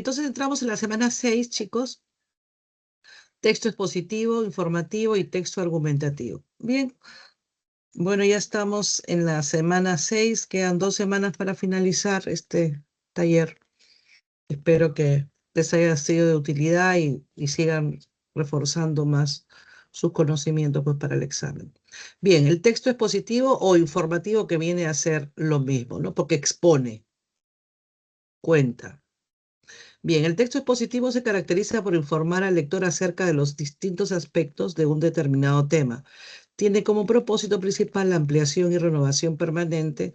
Entonces entramos en la semana 6, chicos. Texto expositivo, informativo y texto argumentativo. Bien, bueno, ya estamos en la semana 6. Quedan 2 semanas para finalizar este taller. Espero que les haya sido de utilidad y sigan reforzando más sus conocimientos pues, para el examen. Bien, el texto expositivo o informativo que viene a ser lo mismo, ¿no? Porque expone, cuenta. Bien, el texto expositivo se caracteriza por informar al lector acerca de los distintos aspectos de un determinado tema. Tiene como propósito principal la ampliación y renovación permanente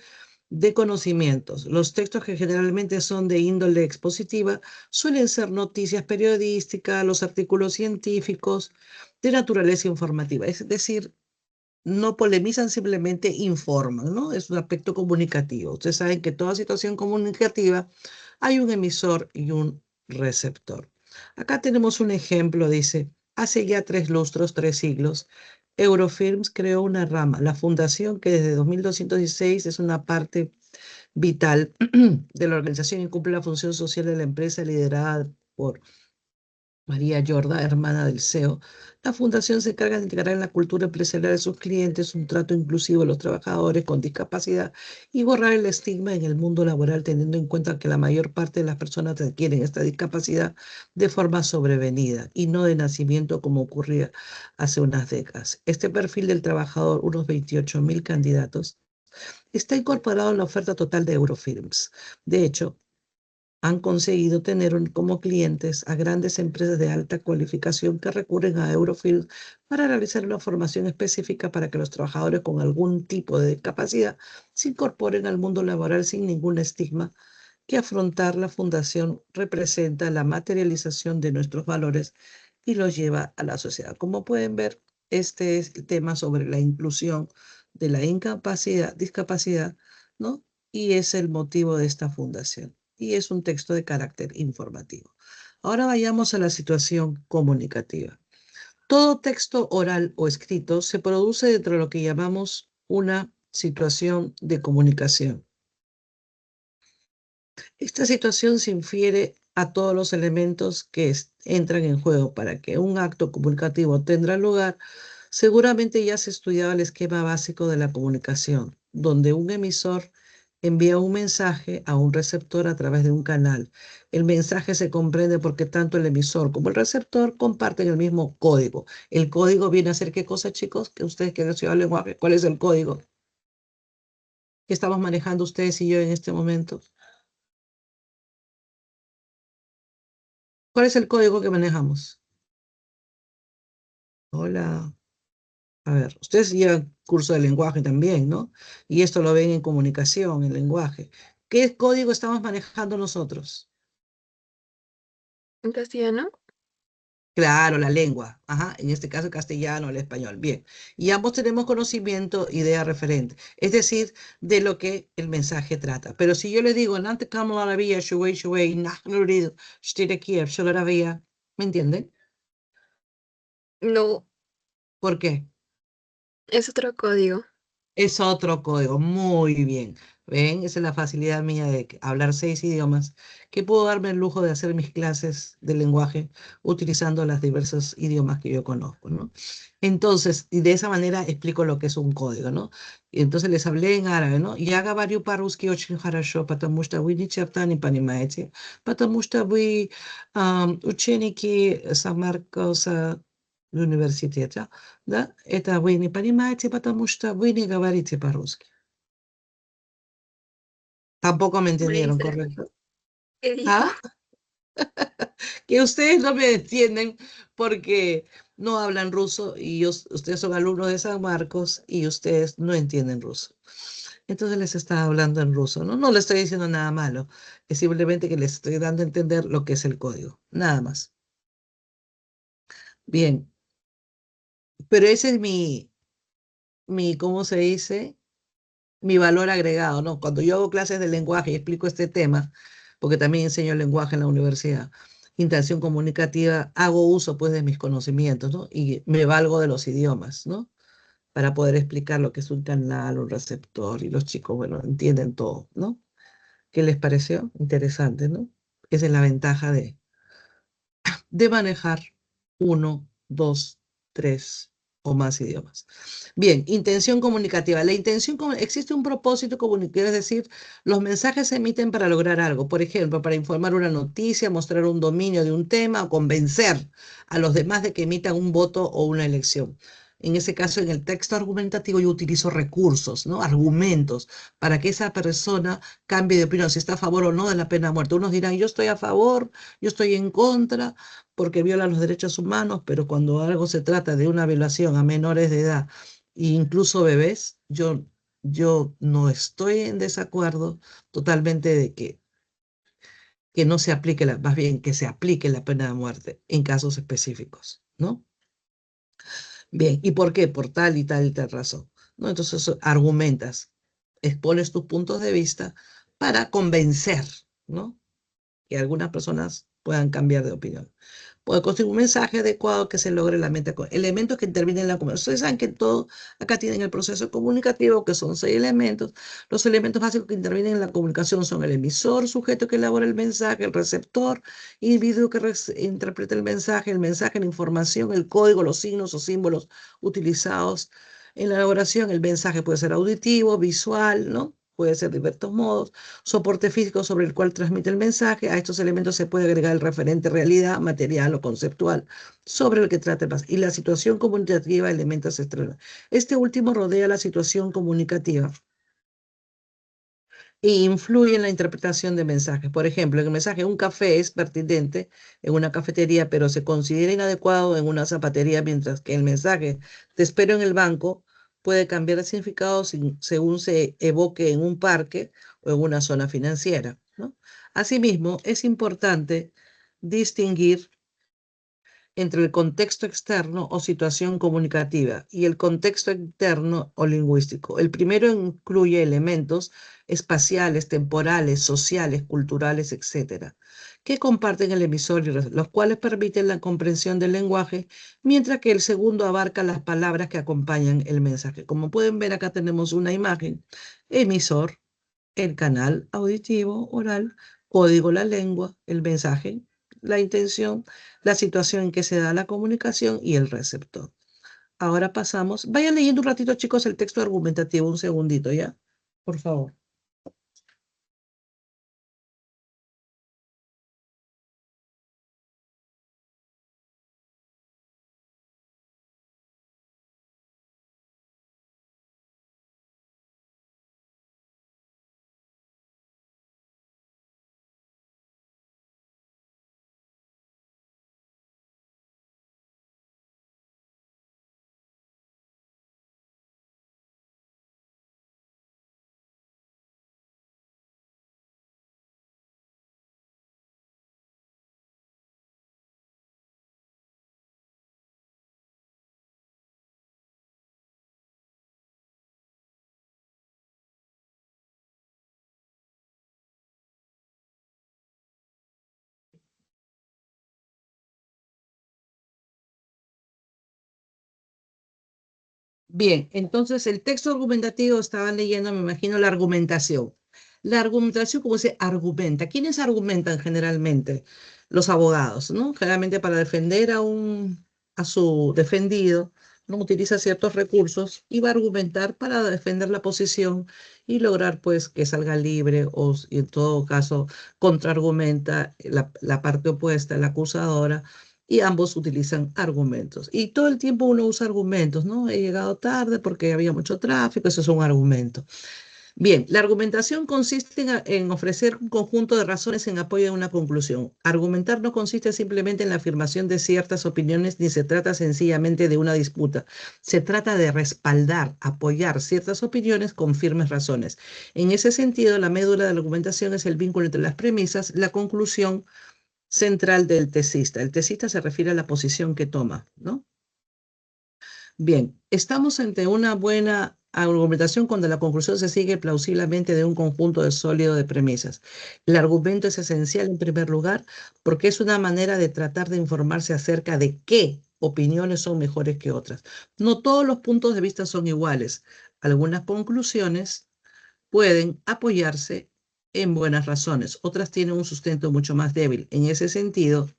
de conocimientos. Los textos que generalmente son de índole expositiva suelen ser noticias periodísticas, los artículos científicos de naturaleza informativa. Es decir, no polemizan, simplemente informan, ¿no? Es un aspecto comunicativo. Ustedes saben que toda situación comunicativa hay un emisor y un receptor. Acá tenemos un ejemplo, dice, hace ya 3 lustros, 3 siglos, Eurofilms creó una rama, la fundación que desde 2216 es una parte vital de la organización y cumple la función social de la empresa liderada por María Yorda, hermana del CEO. La fundación se encarga de integrar en la cultura empresarial de sus clientes un trato inclusivo de los trabajadores con discapacidad y borrar el estigma en el mundo laboral, teniendo en cuenta que la mayor parte de las personas adquieren esta discapacidad de forma sobrevenida y no de nacimiento como ocurría hace unas décadas. Este perfil del trabajador, unos 28.000 candidatos, está incorporado en la oferta total de Eurofilms. De hecho, han conseguido tener como clientes a grandes empresas de alta cualificación que recurren a Eurofilm para realizar una formación específica para que los trabajadores con algún tipo de discapacidad se incorporen al mundo laboral sin ningún estigma, que afrontar la fundación representa la materialización de nuestros valores y los lleva a la sociedad. Como pueden ver, este es el tema sobre la inclusión de la discapacidad, ¿no? Y es el motivo de esta fundación. Y es un texto de carácter informativo. Ahora vayamos a la situación comunicativa. Todo texto oral o escrito se produce dentro de lo que llamamos una situación de comunicación. Esta situación se infiere a todos los elementos que entran en juego para que un acto comunicativo tenga lugar. Seguramente ya se ha estudiado el esquema básico de la comunicación, donde un emisor envía un mensaje a un receptor a través de un canal. El mensaje se comprende porque tanto el emisor como el receptor comparten el mismo código. El código viene a ser ¿qué cosa, chicos? Que ustedes que han estudiado el lenguaje, ¿cuál es el código que estamos manejando ustedes y yo en este momento? ¿Cuál es el código que manejamos? Hola. A ver, ustedes llevan curso de lenguaje también, ¿no? Y esto lo ven en comunicación, en lenguaje. ¿Qué código estamos manejando nosotros? ¿En castellano? Claro, la lengua. Ajá, en este caso el castellano, el español. Bien. Y ambos tenemos conocimiento, idea referente. Es decir, de lo que el mensaje trata. Pero si yo le digo, "Nante kamo la vía, shuwei, shuwei, nahnurido, shtire Kiev, sholoravia", ¿me entienden? No, ¿Por qué? es otro código. Es otro código, muy bien. ¿Ven? Esa es la facilidad mía de hablar 6 idiomas, que puedo darme el lujo de hacer mis clases de lenguaje utilizando los diversos idiomas que yo conozco, ¿no? Entonces, y de esa manera explico lo que es un código, ¿no? Y entonces les hablé en árabe, ¿no? Я говорю по-русски очень хорошо, потому что вы ни черта не понимаете, потому что вы ученики Самаркаса университета, да, это вы не понимаете, потому что вы не говорите по-русски. Tampoco me entendieron, Maestra, ¿correcto? ¿qué dijo? ¿Ah? Que ustedes no me entienden porque no hablan ruso y ustedes son alumnos de San Marcos y ustedes no entienden ruso. Entonces les estaba hablando en ruso, ¿no? No les estoy diciendo nada malo, es simplemente que les estoy dando a entender lo que es el código, nada más. Bien, pero ese es ¿cómo se dice? Mi valor agregado, ¿no? Cuando yo hago clases de lenguaje y explico este tema, porque también enseño lenguaje en la universidad, interacción comunicativa, hago uso pues de mis conocimientos, ¿no? Y me valgo de los idiomas, ¿no? Para poder explicar lo que es un canal, un receptor, y los chicos, bueno, entienden todo, ¿no? ¿Qué les pareció? Interesante, ¿no? Esa es la ventaja de manejar 1, 2, 3 o más idiomas. Bien, intención comunicativa. Existe un propósito comunicativo, es decir, los mensajes se emiten para lograr algo. Por ejemplo, para informar una noticia, mostrar un dominio de un tema o convencer a los demás de que emitan un voto o una elección. En ese caso, en el texto argumentativo yo utilizo recursos, ¿no? Argumentos, para que esa persona cambie de opinión, si está a favor o no de la pena de muerte. Unos dirán, yo estoy a favor, yo estoy en contra, porque viola los derechos humanos, pero cuando algo se trata de una violación a menores de edad, e incluso bebés, yo no estoy en desacuerdo totalmente de que no se aplique, más bien que se aplique la pena de muerte en casos específicos, ¿no? Bien, ¿y por qué? Por tal y tal razón, ¿no? Entonces argumentas, expones tus puntos de vista para convencer, ¿no? Que algunas personas puedan cambiar de opinión. Puede construir un mensaje adecuado que se logre la meta. Elementos que intervienen en la comunicación. Ustedes saben que todo, acá tienen el proceso comunicativo, que son 6 elementos. Los elementos básicos que intervienen en la comunicación son el emisor, sujeto que elabora el mensaje, el receptor, individuo que interpreta el mensaje, la información, el código, los signos o símbolos utilizados en la elaboración. El mensaje puede ser auditivo, visual, ¿no? Puede ser de diversos modos. Soporte físico sobre el cual transmite el mensaje. A estos elementos se puede agregar el referente realidad, material o conceptual sobre el que trata el mensaje. Y la situación comunicativa, elementos externos. Este último rodea la situación comunicativa e influye en la interpretación de mensajes. Por ejemplo, en el mensaje un café es pertinente en una cafetería, pero se considera inadecuado en una zapatería, mientras que el mensaje te espero en el banco puede cambiar de significado según se evoque en un parque o en una zona financiera, ¿no? Asimismo, es importante distinguir entre el contexto externo o situación comunicativa y el contexto interno o lingüístico. El primero incluye elementos espaciales, temporales, sociales, culturales, etcétera, que comparten el emisor y los cuales permiten la comprensión del lenguaje, mientras que el segundo abarca las palabras que acompañan el mensaje. Como pueden ver, acá tenemos una imagen: emisor, el canal auditivo, oral, código, la lengua, el mensaje, la intención, la situación en que se da la comunicación y el receptor. Ahora pasamos, vayan leyendo un ratito, chicos, el texto argumentativo, un segundito, ¿ya? Por favor. Bien, entonces el texto argumentativo estaban leyendo, me imagino, la argumentación. La argumentación, ¿cómo se argumenta? ¿Quiénes argumentan generalmente? Los abogados, ¿no? Generalmente para defender a su defendido, ¿no? Utiliza ciertos recursos y va a argumentar para defender la posición y lograr, pues, que salga libre o, en todo caso, contraargumenta la parte opuesta, la acusadora, y ambos utilizan argumentos. Y todo el tiempo uno usa argumentos, ¿no? He llegado tarde porque había mucho tráfico, eso es un argumento. Bien, la argumentación consiste en ofrecer un conjunto de razones en apoyo de una conclusión. Argumentar no consiste simplemente en la afirmación de ciertas opiniones, ni se trata sencillamente de una disputa. Se trata de respaldar, apoyar ciertas opiniones con firmes razones. En ese sentido, la médula de la argumentación es el vínculo entre las premisas, la conclusión central del tesista. El tesista se refiere a la posición que toma, ¿no? Bien, estamos ante una buena argumentación cuando la conclusión se sigue plausiblemente de un conjunto de sólido de premisas. El argumento es esencial en primer lugar porque es una manera de tratar de informarse acerca de qué opiniones son mejores que otras. No todos los puntos de vista son iguales. Algunas conclusiones pueden apoyarse en buenas razones. Otras tienen un sustento mucho más débil. En ese sentido,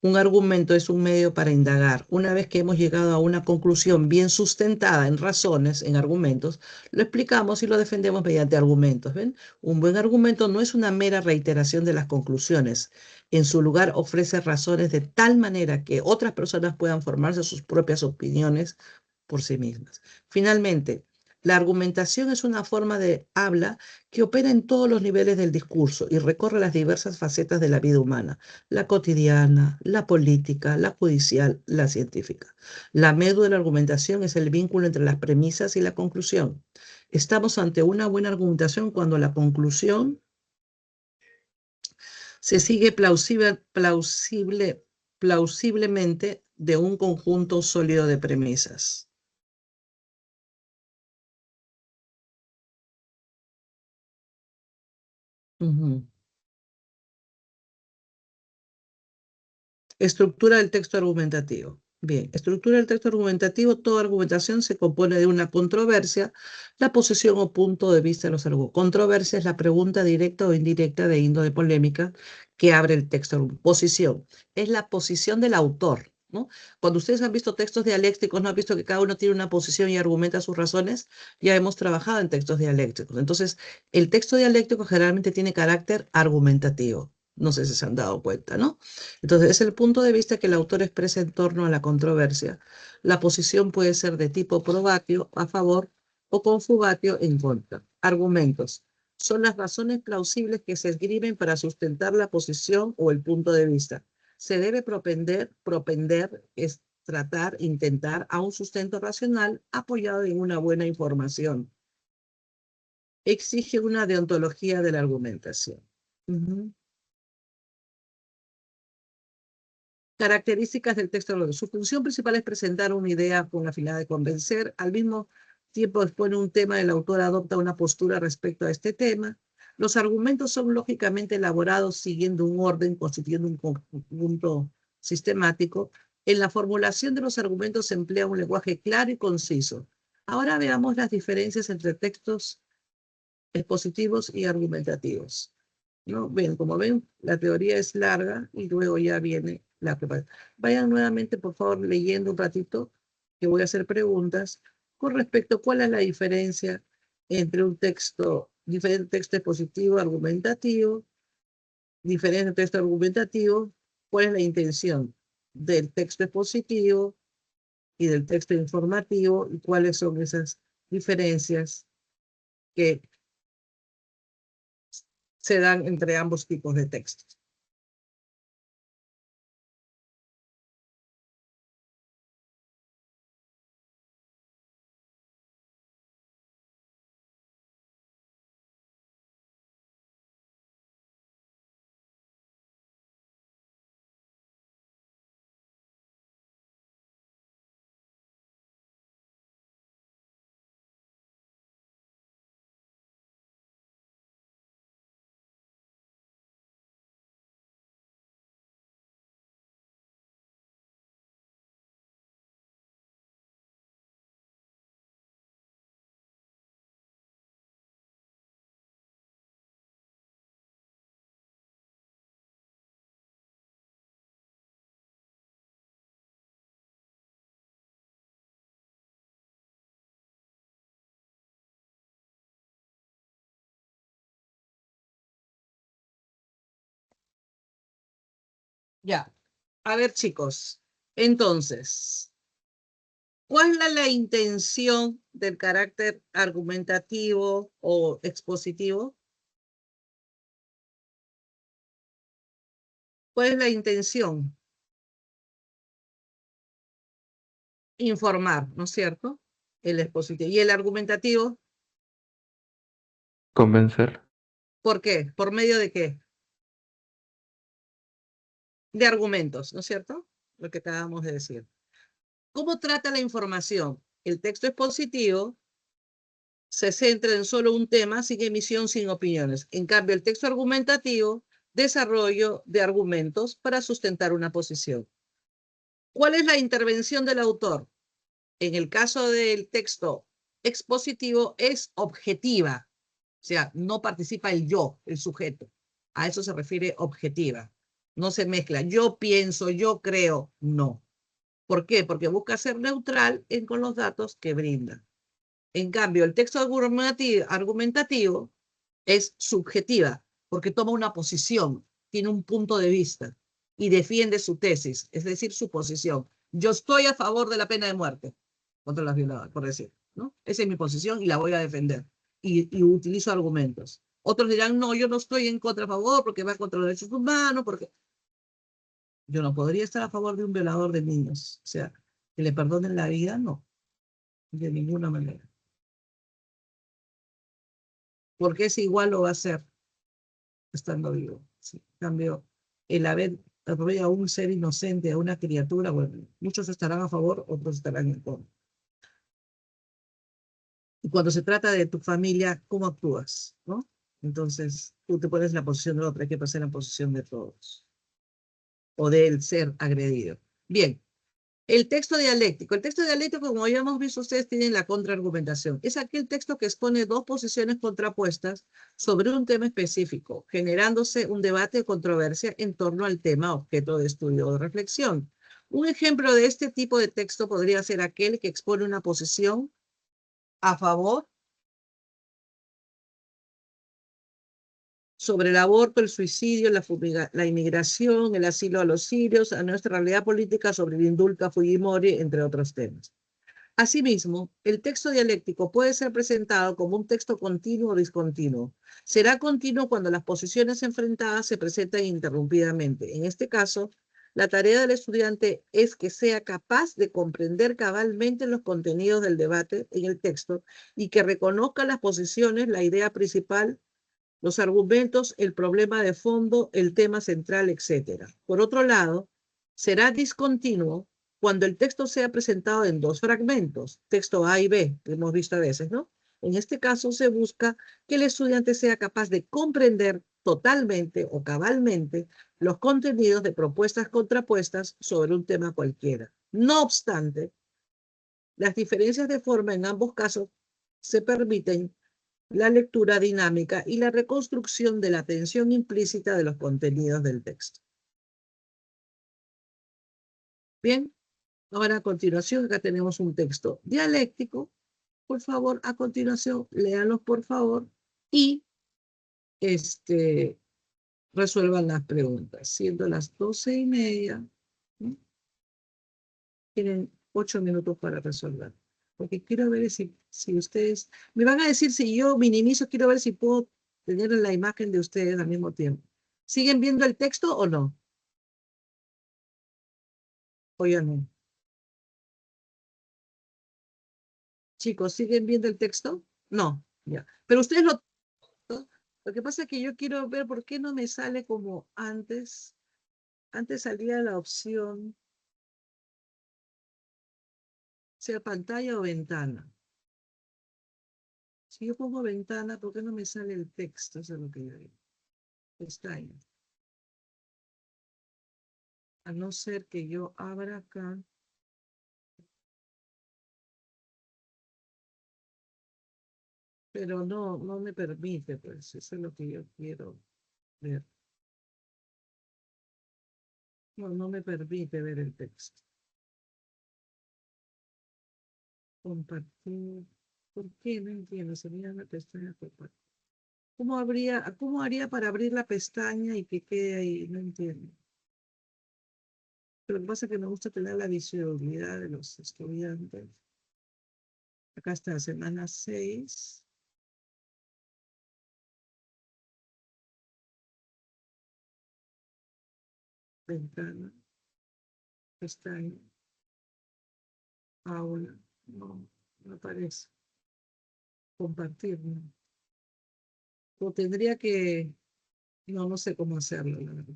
un argumento es un medio para indagar. Una vez que hemos llegado a una conclusión bien sustentada en razones, en argumentos, lo explicamos y lo defendemos mediante argumentos. ¿Ven? Un buen argumento no es una mera reiteración de las conclusiones. En su lugar, ofrece razones de tal manera que otras personas puedan formarse sus propias opiniones por sí mismas. Finalmente, la argumentación es una forma de habla que opera en todos los niveles del discurso y recorre las diversas facetas de la vida humana: la cotidiana, la política, la judicial, la científica. La médula de la argumentación es el vínculo entre las premisas y la conclusión. Estamos ante una buena argumentación cuando la conclusión se sigue plausiblemente de un conjunto sólido de premisas. Ujú. Estructura del texto argumentativo. Bien, estructura del texto argumentativo. Toda argumentación se compone de una controversia, la posición o punto de vista de los argumentos. Controversia es la pregunta directa o indirecta de índole polémica que abre el texto. Posición es la posición del autor, ¿no? Cuando ustedes han visto textos dialécticos, ¿no han visto que cada uno tiene una posición y argumenta sus razones? Ya hemos trabajado en textos dialécticos. Entonces, el texto dialéctico generalmente tiene carácter argumentativo. No sé si se han dado cuenta, ¿no? Entonces, es el punto de vista que el autor expresa en torno a la controversia. La posición puede ser de tipo probatio, a favor, o confugatio, en contra. Argumentos. Son las razones plausibles que se esgrimen para sustentar la posición o el punto de vista. Se debe propender es tratar, intentar a un sustento racional apoyado en una buena información. Exige una deontología de la argumentación. Características del texto. Su función principal es presentar una idea con la finalidad de convencer. Al mismo tiempo expone un tema, el autor adopta una postura respecto a este tema. Los argumentos son lógicamente elaborados siguiendo un orden, constituyendo un conjunto sistemático. En la formulación de los argumentos se emplea un lenguaje claro y conciso. Ahora veamos las diferencias entre textos expositivos y argumentativos, ¿no? Ven, como ven, la teoría es larga y luego ya viene la preparación. Vayan nuevamente, por favor, leyendo un ratito, que voy a hacer preguntas con respecto a cuál es la diferencia entre un texto, diferente texto expositivo, argumentativo, diferente texto argumentativo, cuál es la intención del texto expositivo y del texto informativo y cuáles son esas diferencias que se dan entre ambos tipos de textos. Ya, a ver chicos, entonces, ¿cuál es la intención del carácter argumentativo o expositivo? ¿Cuál es la intención? Informar, ¿no es cierto? El expositivo. ¿Y el argumentativo? Convencer. ¿Por qué? ¿Por medio de qué? De argumentos, ¿no es cierto? Lo que acabamos de decir. ¿Cómo trata la información? El texto expositivo se centra en solo un tema, sin emisión, sin opiniones. En cambio, el texto argumentativo, desarrollo de argumentos para sustentar una posición. ¿Cuál es la intervención del autor? En el caso del texto expositivo es objetiva. sea, no participa el yo, el sujeto. A eso se refiere objetiva. No se mezcla. Yo pienso, yo creo. No. ¿Por qué? Porque busca ser neutral con los datos que brinda. En cambio, el texto argumentativo es subjetiva, porque toma una posición, tiene un punto de vista y defiende su tesis, es decir, su posición. Yo estoy a favor de la pena de muerte contra las violadoras, por decir, ¿no? Esa es mi posición y la voy a defender. Y utilizo argumentos. Otros dirán, no, yo no estoy en contra a favor porque va contra los derechos humanos, porque yo no podría estar a favor de un violador de niños. O sea, que le perdonen la vida, no, de ninguna manera. Porque es igual lo va a hacer estando vivo. ¿Sí? En cambio, el haber a un ser inocente, a una criatura, bueno, muchos estarán a favor, otros estarán en contra. Y cuando se trata de tu familia, ¿cómo actúas? ¿No? Entonces, tú te pones en la posición del otro, hay que pasar en la posición de todos, o del ser agredido. Bien, el texto dialéctico. El texto dialéctico, como ya hemos visto, ustedes tienen la contraargumentación. Es aquel texto que expone dos posiciones contrapuestas sobre un tema específico, generándose un debate de controversia en torno al tema objeto de estudio o de reflexión. Un ejemplo de este tipo de texto podría ser aquel que expone una posición a favor sobre el aborto, el suicidio, la inmigración, el asilo a los sirios, a nuestra realidad política sobre el indulto a Fujimori, entre otros temas. Asimismo, el texto dialéctico puede ser presentado como un texto continuo o discontinuo. Será continuo cuando las posiciones enfrentadas se presentan interrumpidamente. En este caso, la tarea del estudiante es que sea capaz de comprender cabalmente los contenidos del debate en el texto y que reconozca las posiciones, la idea principal, los argumentos, el problema de fondo, el tema central, etc. Por otro lado, será discontinuo cuando el texto sea presentado en dos fragmentos, texto A y B, que hemos visto a veces, ¿no? En este caso se busca que el estudiante sea capaz de comprender totalmente o cabalmente los contenidos de propuestas contrapuestas sobre un tema cualquiera. No obstante, las diferencias de forma en ambos casos se permiten la lectura dinámica y la reconstrucción de la tensión implícita de los contenidos del texto. Bien, ahora a continuación acá tenemos un texto dialéctico. Por favor, a continuación, léanlos por favor y resuelvan las preguntas. Siendo las 12:30, ¿no? Tienen 8 minutos para resolver. Porque quiero ver si ustedes, me van a decir si yo minimizo, quiero ver si puedo tener la imagen de ustedes al mismo tiempo. ¿Siguen viendo el texto o no? O ya no. Chicos, ¿siguen viendo el texto? No, ya. Pero ustedes lo que pasa es que yo quiero ver por qué no me sale como antes. Antes salía la opción, sea pantalla o ventana. Si yo pongo ventana, ¿por qué no me sale el texto? Eso es lo que yo digo. Pestaña. A no ser que yo abra acá. Pero no me permite, pues. Eso es lo que yo quiero ver. No me permite ver el texto. Compartir. ¿Por qué? No entiendo. Se mira la pestaña compartir. ¿Cómo haría para abrir la pestaña y que quede ahí? No entiendo. Pero lo que pasa es que me gusta tener la visibilidad de los estudiantes. Acá está, semana 6. Ventana, pestaña, aula. No aparece. Compartir, ¿no? O tendría que, no sé cómo hacerlo, la verdad.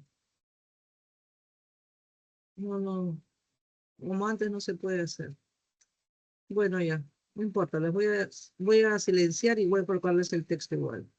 Como antes no se puede hacer. Bueno, ya, no importa, voy a silenciar y voy a colocarles el texto igual.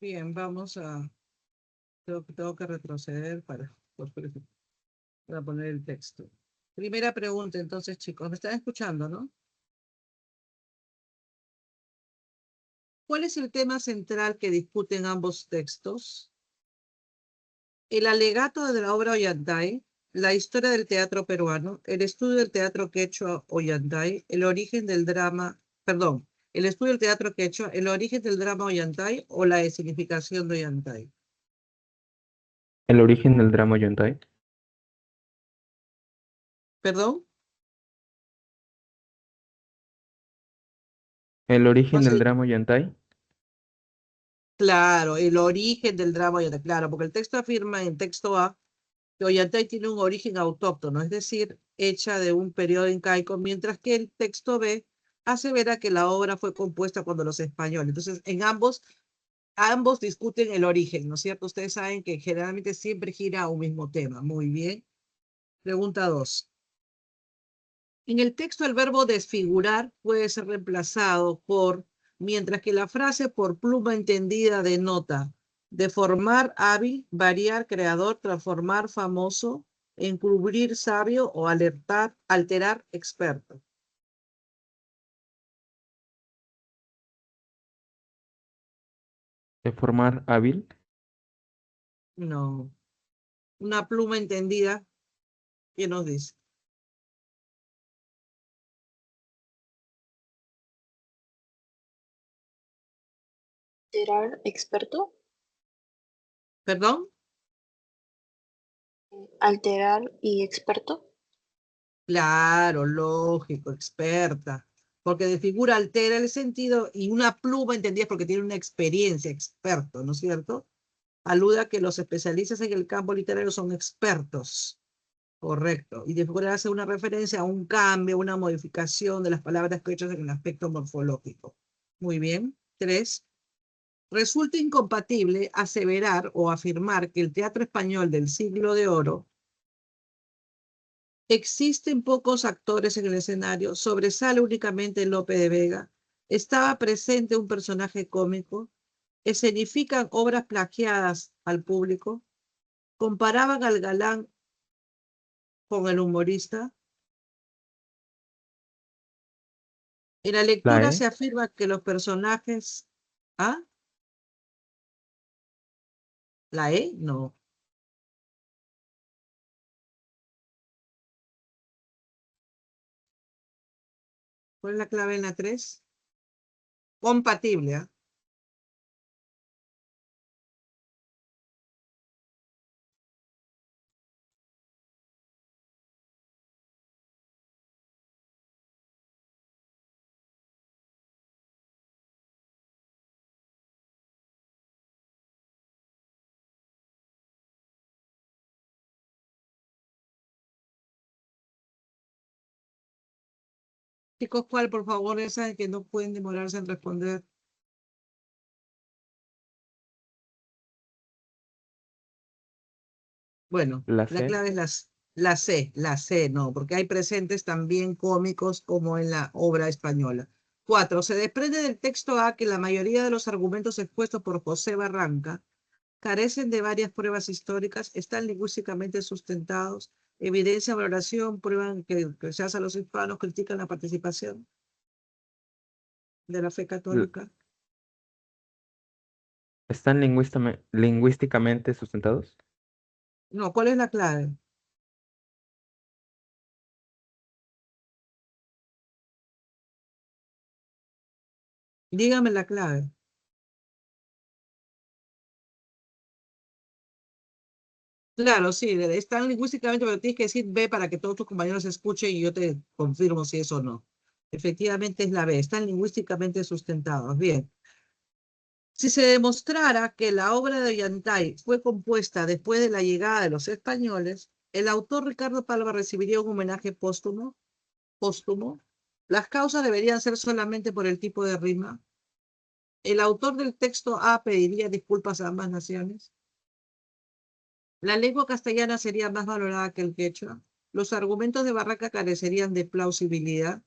Bien, vamos a... Tengo que retroceder para poner el texto. Primera pregunta, entonces, chicos, ¿me están escuchando, no? ¿Cuál es el tema central que discuten ambos textos? El alegato de la obra Ollantay, la historia del teatro peruano, el estudio del teatro quechua Ollantay, el origen del drama, perdón, el estudio del teatro quechua, el origen del drama Ollantay o la escenificación de Ollantay. El origen del drama Yontai. ¿Perdón? El origen ¿Cuál del sería? drama Yontai. Claro, el origen del drama Ollantay, claro, porque el texto afirma en texto A que Ollantay tiene un origen autóctono, es decir, hecha de un periodo incaico, mientras que el texto B asevera que la obra fue compuesta cuando los españoles. Entonces, en ambos discuten el origen, ¿no es cierto? Ustedes saben que generalmente siempre gira a un mismo tema. Muy bien. Pregunta 2. En el texto el verbo desfigurar puede ser reemplazado por, mientras que la frase por pluma entendida denota deformar hábil, variar creador, transformar famoso, encubrir sabio o alertar, alterar experto. De formar hábil. No. Una pluma entendida, ¿qué nos dice? ¿Alterar experto? ¿Perdón? ¿Alterar y experto? Claro, lógico, experta. Porque de figura altera el sentido y una pluma, entendías, porque tiene una experiencia, experto, ¿no es cierto? Alude a que los especialistas en el campo literario son expertos. Correcto. Y de figura hace una referencia a un cambio, una modificación de las palabras hechas en el aspecto morfológico. Muy bien. 3. Resulta incompatible aseverar o afirmar que el teatro español del siglo de oro existen pocos actores en el escenario, sobresale únicamente Lope de Vega, estaba presente un personaje cómico, escenifican obras plagiadas al público, comparaban al galán con el humorista. En la La lectura E. se afirma que los personajes... ¿Ah? ¿La E? No. ¿Cuál es la clave en la 3? Compatible, ¿ah? Chicos, ¿cuál, por favor? Esa de que no pueden demorarse en responder. Bueno, La la C. clave es la C, no, porque hay presentes también cómicos como en la obra española. 4. Se desprende del texto A que la mayoría de los argumentos expuestos por José Barranca carecen de varias pruebas históricas, están lingüísticamente sustentados, evidencia, valoración, prueban que rechaza a los hispanos, critican la participación de la fe L- católica. ¿Están lingüísticamente sustentados? No, ¿cuál es la clave? Dígame la clave. Claro, sí, están lingüísticamente, pero tienes que decir B para que todos tus compañeros escuchen y yo te confirmo si es o no. Efectivamente es la B, están lingüísticamente sustentados. Bien. Si se demostrara que la obra de Ollantay fue compuesta después de la llegada de los españoles, el autor Ricardo Palma recibiría un homenaje póstumo. Póstumo. Las causas deberían ser solamente por el tipo de rima. El autor del texto A pediría disculpas a ambas naciones. La lengua castellana sería más valorada que el quechua. Los argumentos de Barraca carecerían de plausibilidad.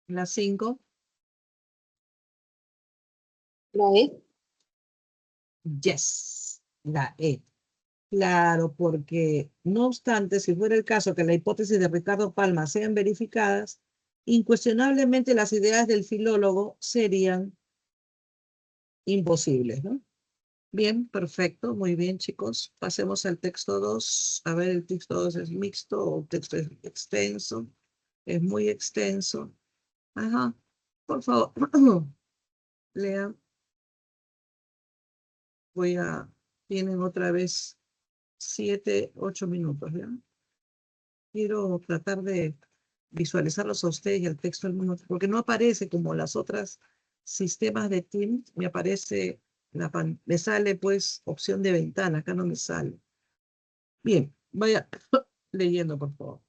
La 5. La E. Yes, la E. Claro, porque no obstante, si fuera el caso que la hipótesis de Ricardo Palma sean verificadas, incuestionablemente las ideas del filólogo serían imposibles, ¿no? Bien, perfecto, muy bien, chicos. Pasemos al texto 2. A ver, el texto 2 es mixto o el texto es extenso. Es muy extenso. Ajá, por favor, lean. Tienen otra vez 7, 8 minutos, ¿ya? Quiero tratar de visualizarlos a ustedes y el texto al mismo tiempo, porque no aparece como las otras sistemas de Teams, me sale pues opción de ventana, acá no me sale. Bien, vaya leyendo, por favor.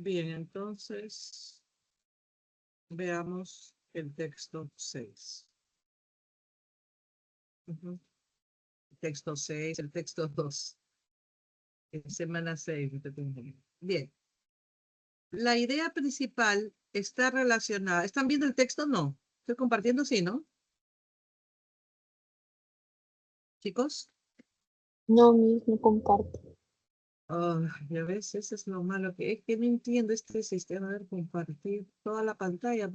Bien, entonces veamos el texto 6. Texto 6, el texto 2. En semana 6. Bien. La idea principal está relacionada. ¿Están viendo el texto? No. Estoy compartiendo, sí, ¿no? Chicos. No, Miss, no comparto. Oh, ya ves, eso es lo malo que es que no entiendo este sistema de compartir toda la pantalla.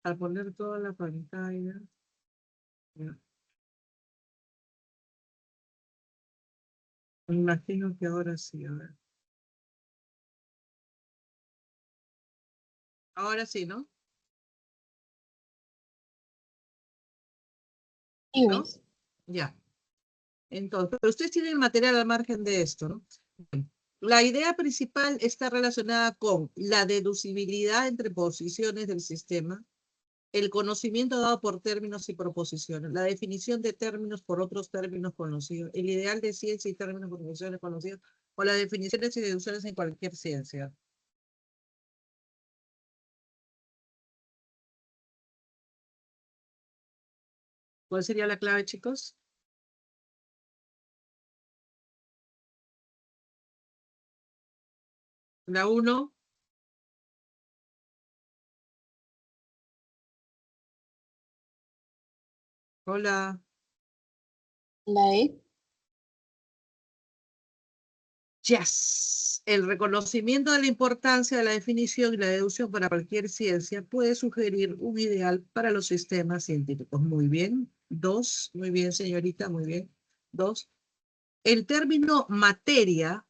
Al poner toda la pantalla. Ya. Me imagino que ahora sí, a ver. Ahora sí, ¿no? Sí, ¿No? Miss. Ya. Entonces, pero ustedes tienen material al margen de esto, ¿no? La idea principal está relacionada con la deducibilidad entre posiciones del sistema, el conocimiento dado por términos y proposiciones, la definición de términos por otros términos conocidos, el ideal de ciencia y términos por proposiciones conocidos, o las definiciones y deducciones en cualquier ciencia. ¿Cuál sería la clave, chicos? La 1. Hola. La E. Yes. El reconocimiento de la importancia de la definición y la deducción para cualquier ciencia puede sugerir un ideal para los sistemas científicos. Muy bien. 2. Muy bien, señorita. Muy bien. 2. El término materia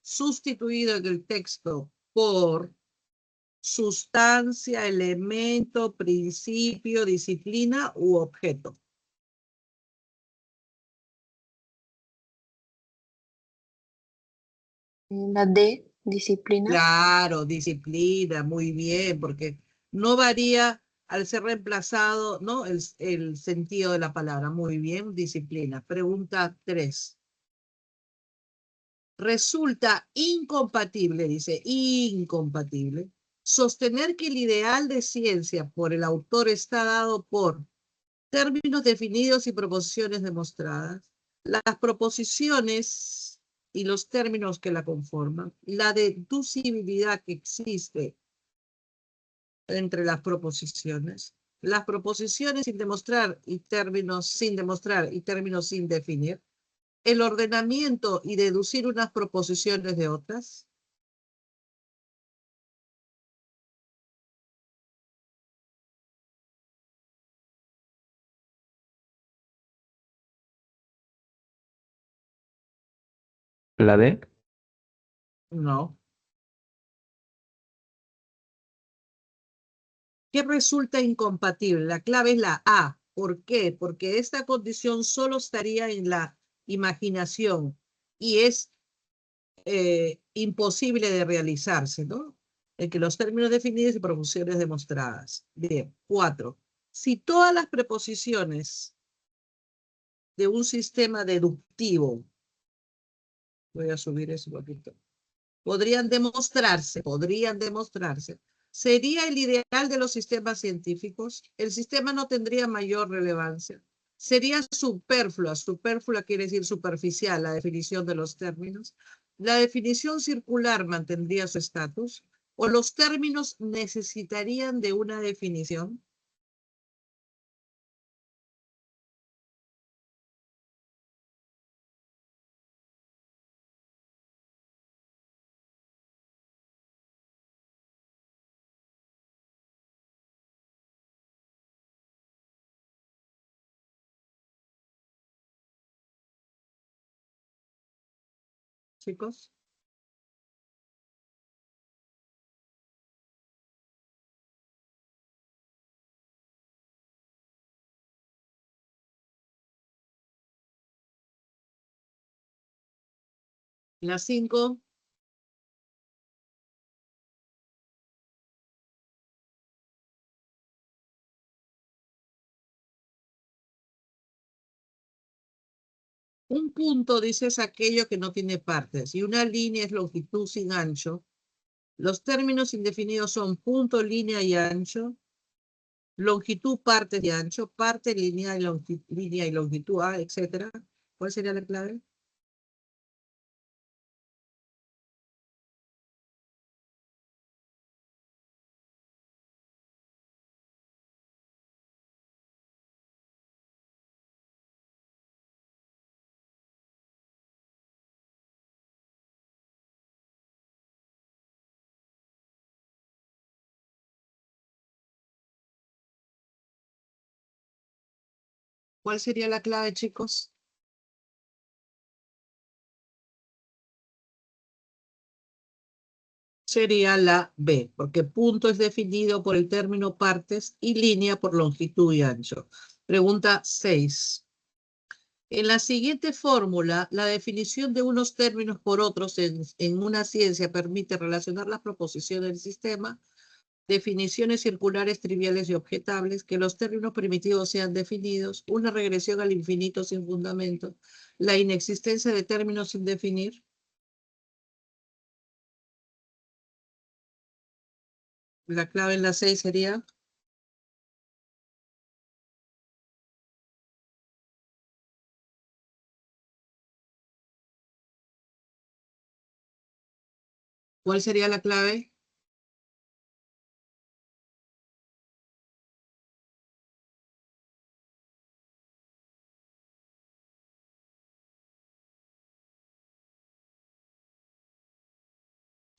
sustituido en el texto por sustancia, elemento, principio, disciplina u objeto. La D. Disciplina. Claro, disciplina, muy bien, porque no varía al ser reemplazado, ¿no? El sentido de la palabra. Muy bien, disciplina. Pregunta 3. Resulta incompatible, dice, incompatible, sostener que el ideal de ciencia por el autor está dado por términos definidos y proposiciones demostradas, las proposiciones y los términos que la conforman, la deducibilidad que existe entre las proposiciones sin demostrar y términos sin definir, el ordenamiento y deducir unas proposiciones de otras. ¿La D? No. ¿Qué resulta incompatible? La clave es la A. ¿Por qué? Porque esta condición solo estaría en la imaginación y es imposible de realizarse, ¿no? En que los términos definidos y proposiciones demostradas. Bien. 4. Si todas las preposiciones de un sistema deductivo, voy a subir eso un poquito, podrían demostrarse, sería el ideal de los sistemas científicos, el sistema no tendría mayor relevancia, sería superflua quiere decir superficial la definición de los términos, la definición circular mantendría su estatus, o los términos necesitarían de una definición. Chicos. La 5. Un punto, dice, es aquello que no tiene partes y una línea es longitud sin ancho. Los términos indefinidos son punto, línea y ancho. Longitud, parte y ancho, parte, línea y longitud A, etcétera. ¿Cuál sería la clave? ¿Cuál sería la clave, chicos? Sería la B, porque punto es definido por el término partes y línea por longitud y ancho. Pregunta 6. En la siguiente fórmula, la definición de unos términos por otros en una ciencia permite relacionar las proposiciones del sistema, definiciones circulares triviales y objetables, que los términos primitivos sean definidos, una regresión al infinito sin fundamento, la inexistencia de términos sin definir. La clave en la 6 sería... ¿Cuál sería la clave?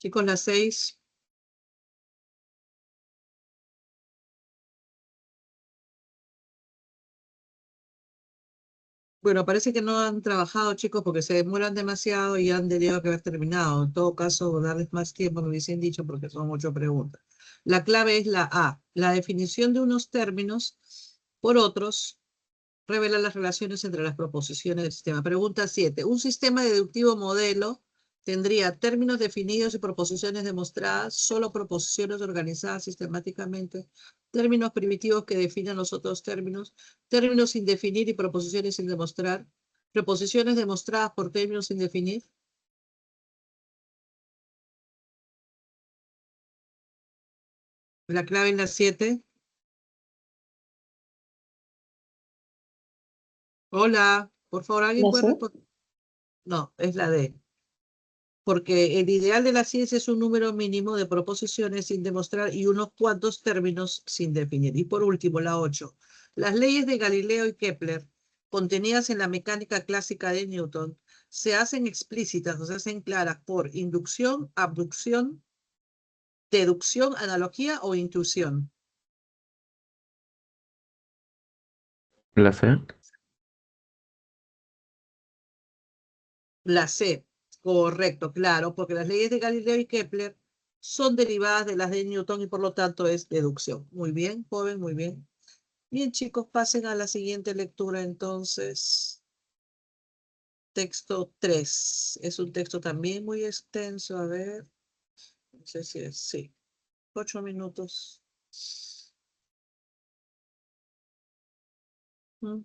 Chicos, la 6. Bueno, parece que no han trabajado, chicos, porque se demoran demasiado y han tenido que haber terminado. En todo caso, darles más tiempo, me hubiesen dicho, porque son 8 preguntas. La clave es la A. La definición de unos términos por otros revela las relaciones entre las proposiciones del sistema. Pregunta 7. Un sistema deductivo modelo tendría términos definidos y proposiciones demostradas, solo proposiciones organizadas sistemáticamente, términos primitivos que definan los otros términos, términos sin definir y proposiciones sin demostrar, proposiciones demostradas por términos sin definir. La clave en la 7. Hola, por favor, ¿alguien ¿La puede C? responder? No, es la D. Porque el ideal de la ciencia es un número mínimo de proposiciones sin demostrar y unos cuantos términos sin definir. Y por último, la 8. Las leyes de Galileo y Kepler, contenidas en la mecánica clásica de Newton, se hacen explícitas o se hacen claras por inducción, abducción, deducción, analogía o intuición. La C. La C, correcto, claro, porque las leyes de Galileo y Kepler son derivadas de las de Newton y por lo tanto es deducción. Muy bien, joven, muy bien. Bien, chicos, pasen a la siguiente lectura entonces. Texto 3. Es un texto también muy extenso. A ver, no sé si es, sí. 8 minutos. Mm.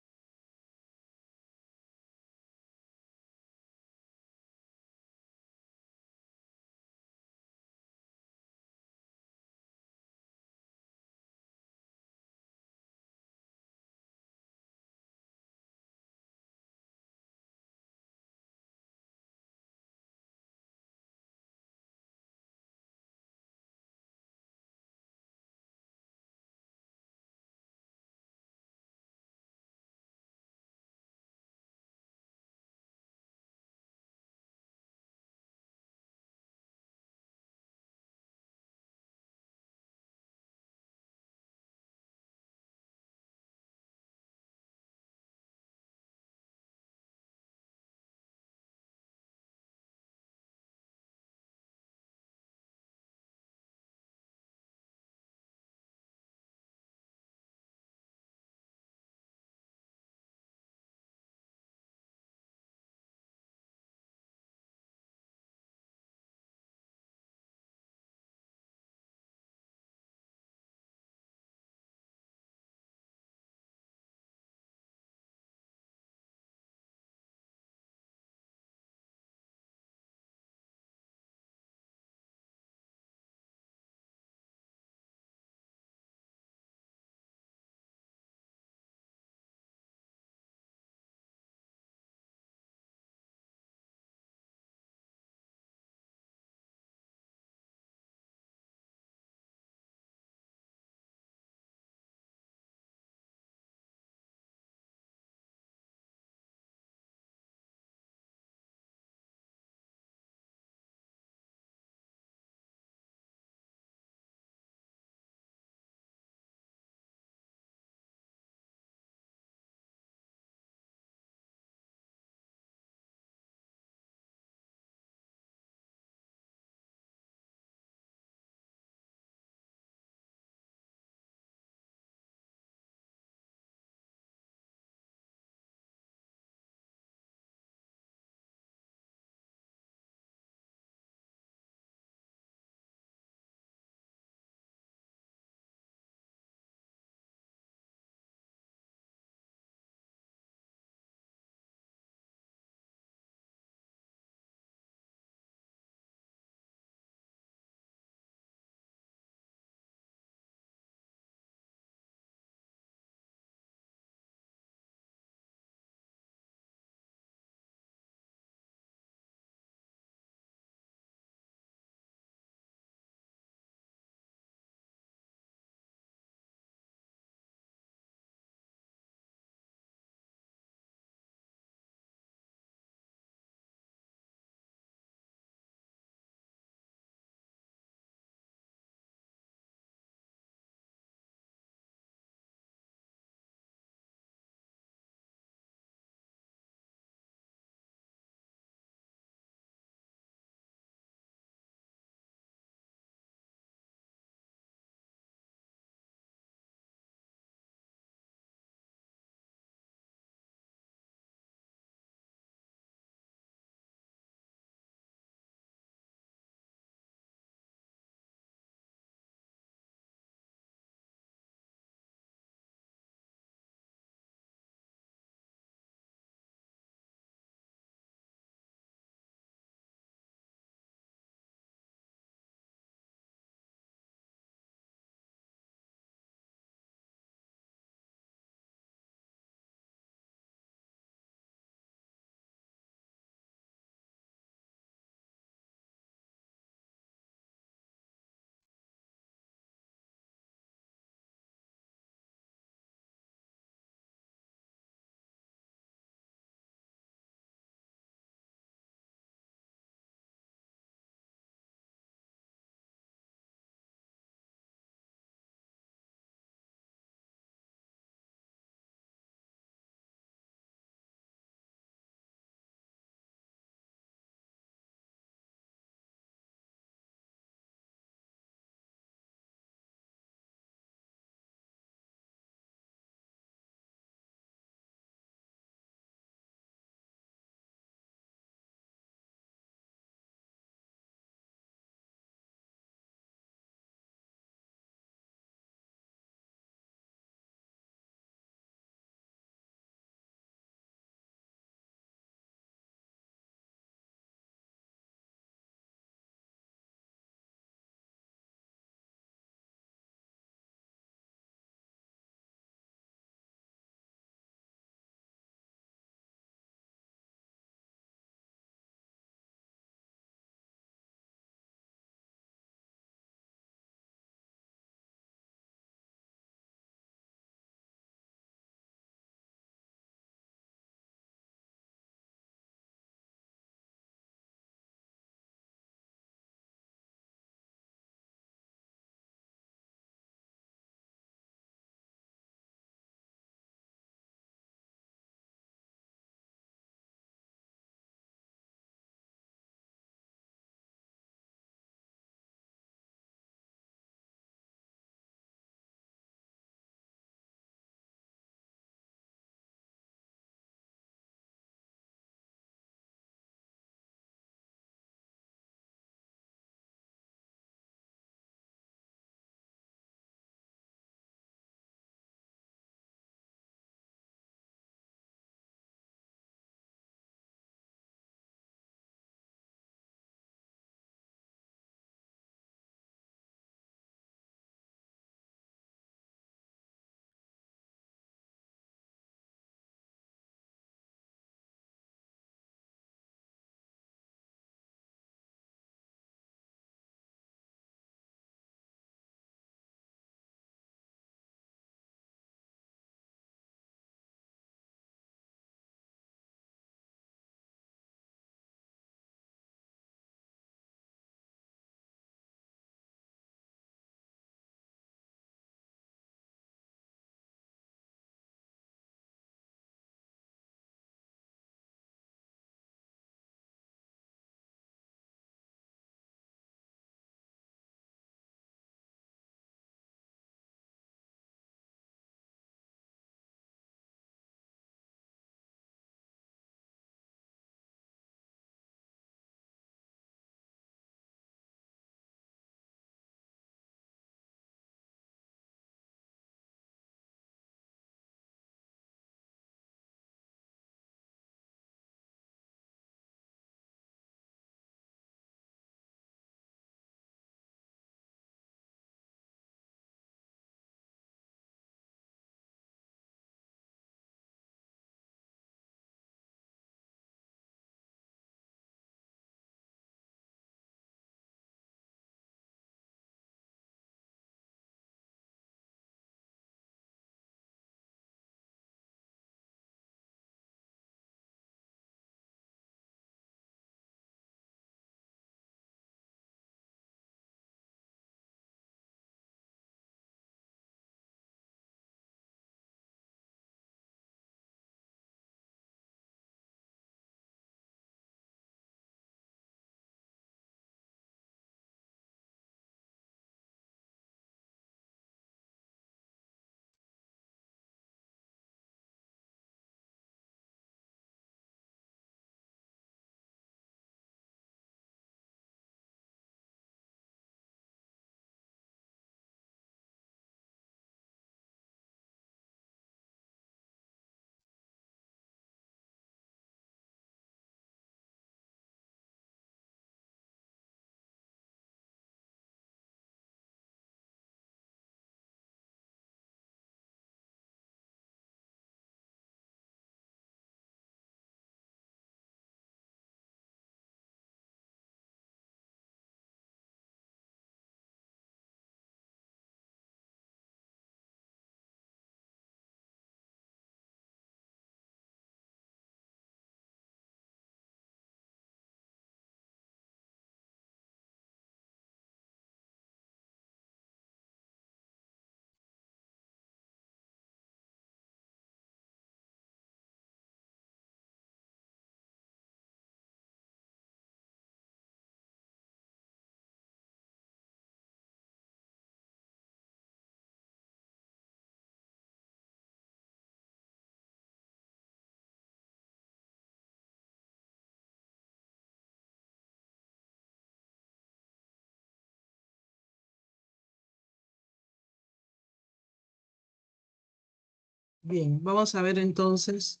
Bien, vamos a ver entonces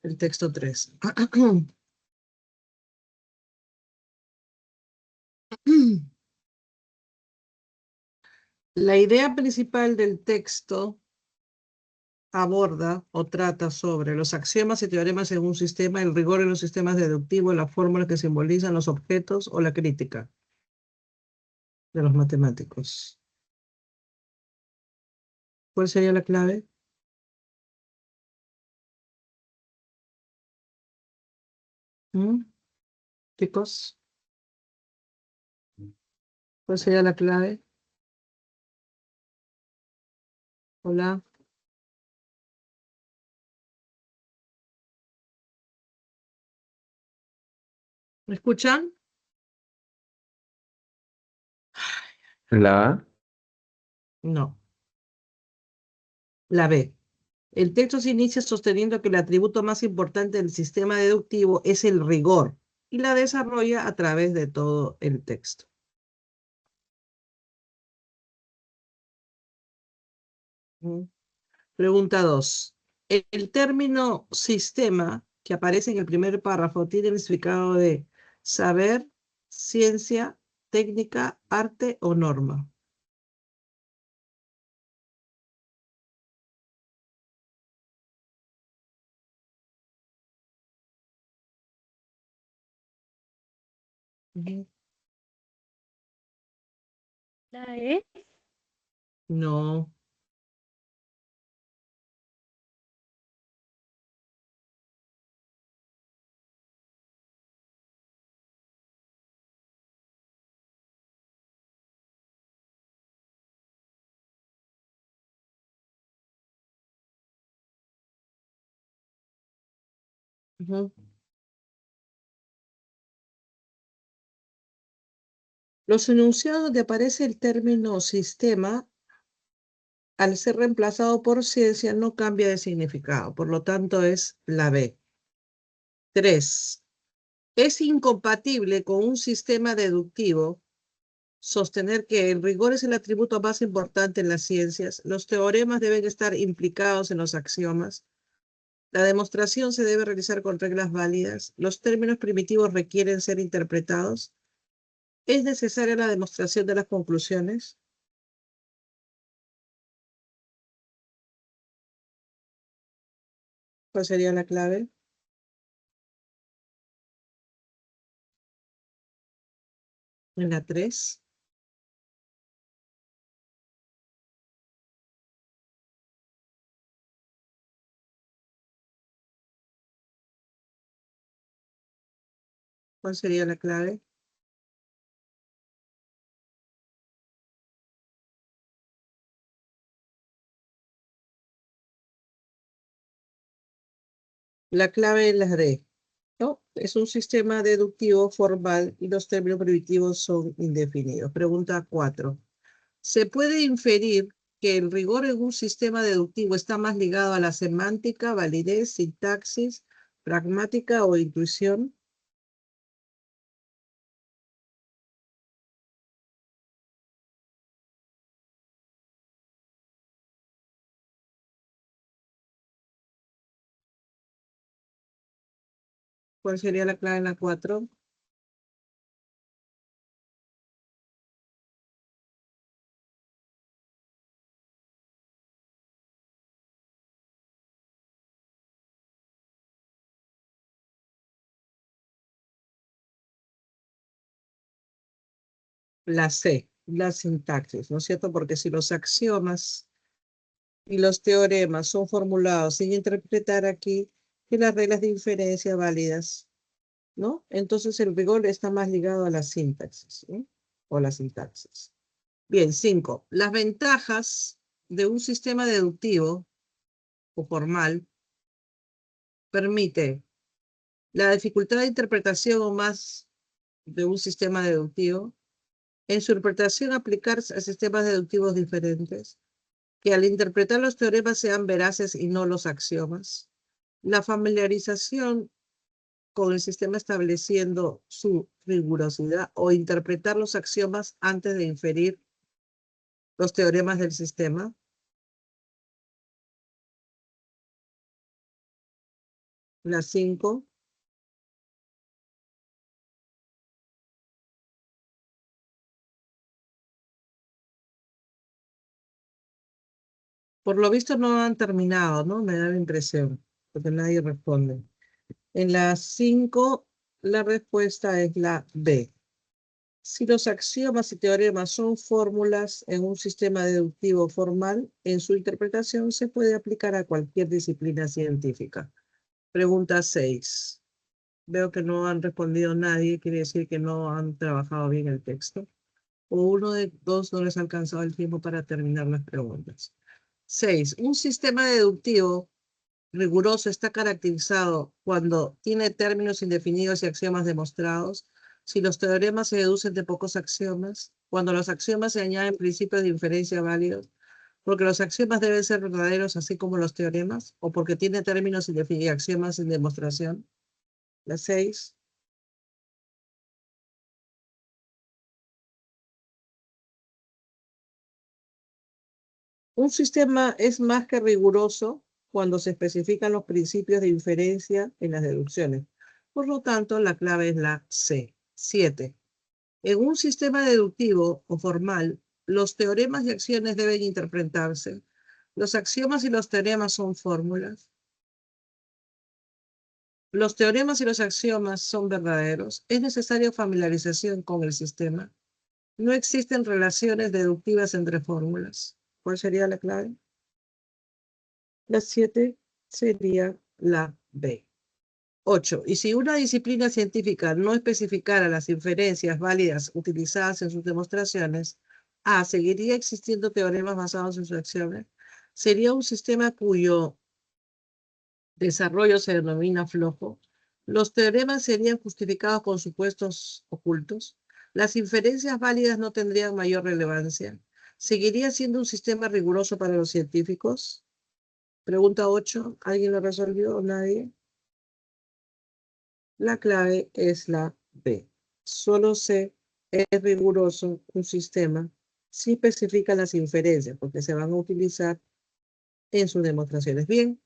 el texto 3. La idea principal del texto aborda o trata sobre los axiomas y teoremas en un sistema, el rigor en los sistemas deductivos, las fórmulas que simbolizan los objetos o la crítica de los matemáticos. ¿Cuál sería la clave? ¿Mm? Chicos, ¿cuál sería la clave? Hola. ¿Me escuchan? La A. No. La B. El texto se inicia sosteniendo que el atributo más importante del sistema deductivo es el rigor y la desarrolla a través de todo el texto. ¿Mm? Pregunta 2. El término sistema que aparece en el primer párrafo tiene el significado de saber, ciencia, técnica, arte o norma. Ujú. La E. No. Ujú. Los enunciados donde aparece el término sistema, al ser reemplazado por ciencia, no cambia de significado. Por lo tanto, es la B. 3. Es incompatible con un sistema deductivo sostener que el rigor es el atributo más importante en las ciencias. Los teoremas deben estar implicados en los axiomas. La demostración se debe realizar con reglas válidas. Los términos primitivos requieren ser interpretados. ¿Es necesaria la demostración de las conclusiones? ¿Cuál sería la clave? En la 3. ¿Cuál sería la clave? La clave es la D. ¿No? Es un sistema deductivo formal y los términos primitivos son indefinidos. Pregunta 4. ¿Se puede inferir que el rigor en un sistema deductivo está más ligado a la semántica, validez, sintaxis, pragmática o intuición? ¿Cuál sería la clave en la 4? La C, la sintaxis, ¿no es cierto? Porque si los axiomas y los teoremas son formulados sin interpretar aquí que las reglas de inferencia válidas, ¿no? Entonces el rigor está más ligado a la sintaxis, ¿no? O la sintaxis. Bien, 5. Las ventajas de un sistema deductivo o formal permite la dificultad de interpretación o más de un sistema deductivo, en su interpretación aplicarse a sistemas deductivos diferentes, que al interpretar los teoremas sean veraces y no los axiomas, la familiarización con el sistema estableciendo su rigurosidad o interpretar los axiomas antes de inferir los teoremas del sistema. La 5. Por lo visto no han terminado, ¿no? Me da la impresión, porque nadie responde. En la 5, la respuesta es la B. Si los axiomas y teoremas son fórmulas en un sistema deductivo formal, en su interpretación se puede aplicar a cualquier disciplina científica. Pregunta 6. Veo que no han respondido nadie, quiere decir que no han trabajado bien el texto. O uno de dos no les ha alcanzado el tiempo para terminar las preguntas. 6. Un sistema deductivo riguroso está caracterizado cuando tiene términos indefinidos y axiomas demostrados, si los teoremas se deducen de pocos axiomas, cuando los axiomas se añaden principios de inferencia válidos, porque los axiomas deben ser verdaderos así como los teoremas, o porque tiene términos indefinidos y axiomas sin demostración. La 6. Un sistema es más que riguroso cuando se especifican los principios de inferencia en las deducciones. Por lo tanto, la clave es la C. 7. En un sistema deductivo o formal, los teoremas y acciones deben interpretarse. Los axiomas y los teoremas son fórmulas. Los teoremas y los axiomas son verdaderos. Es necesaria familiarización con el sistema. No existen relaciones deductivas entre fórmulas. ¿Cuál sería la clave? La 7 sería la B. 8. Y si una disciplina científica no especificara las inferencias válidas utilizadas en sus demostraciones, A, seguiría existiendo teoremas basados en sus acciones. Sería un sistema cuyo desarrollo se denomina flojo. Los teoremas serían justificados con supuestos ocultos. Las inferencias válidas no tendrían mayor relevancia. ¿Seguiría siendo un sistema riguroso para los científicos? Pregunta 8. ¿Alguien lo resolvió o nadie? La clave es la B. Solo se es riguroso un sistema si especifica las inferencias, porque se van a utilizar en sus demostraciones. Bien,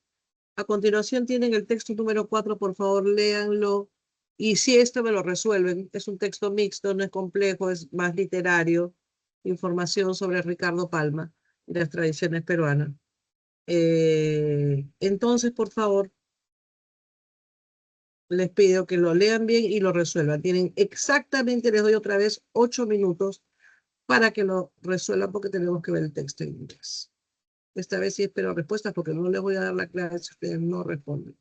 a continuación tienen el texto número 4, por favor, léanlo. Y si esto me lo resuelven, es un texto mixto, no es complejo, es más literario. Información sobre Ricardo Palma y las tradiciones peruanas. Entonces, por favor, les pido que lo lean bien y lo resuelvan. Tienen exactamente, les doy otra vez 8 minutos para que lo resuelvan porque tenemos que ver el texto en inglés. Esta vez sí espero respuestas porque no les voy a dar la clave si ustedes no responden.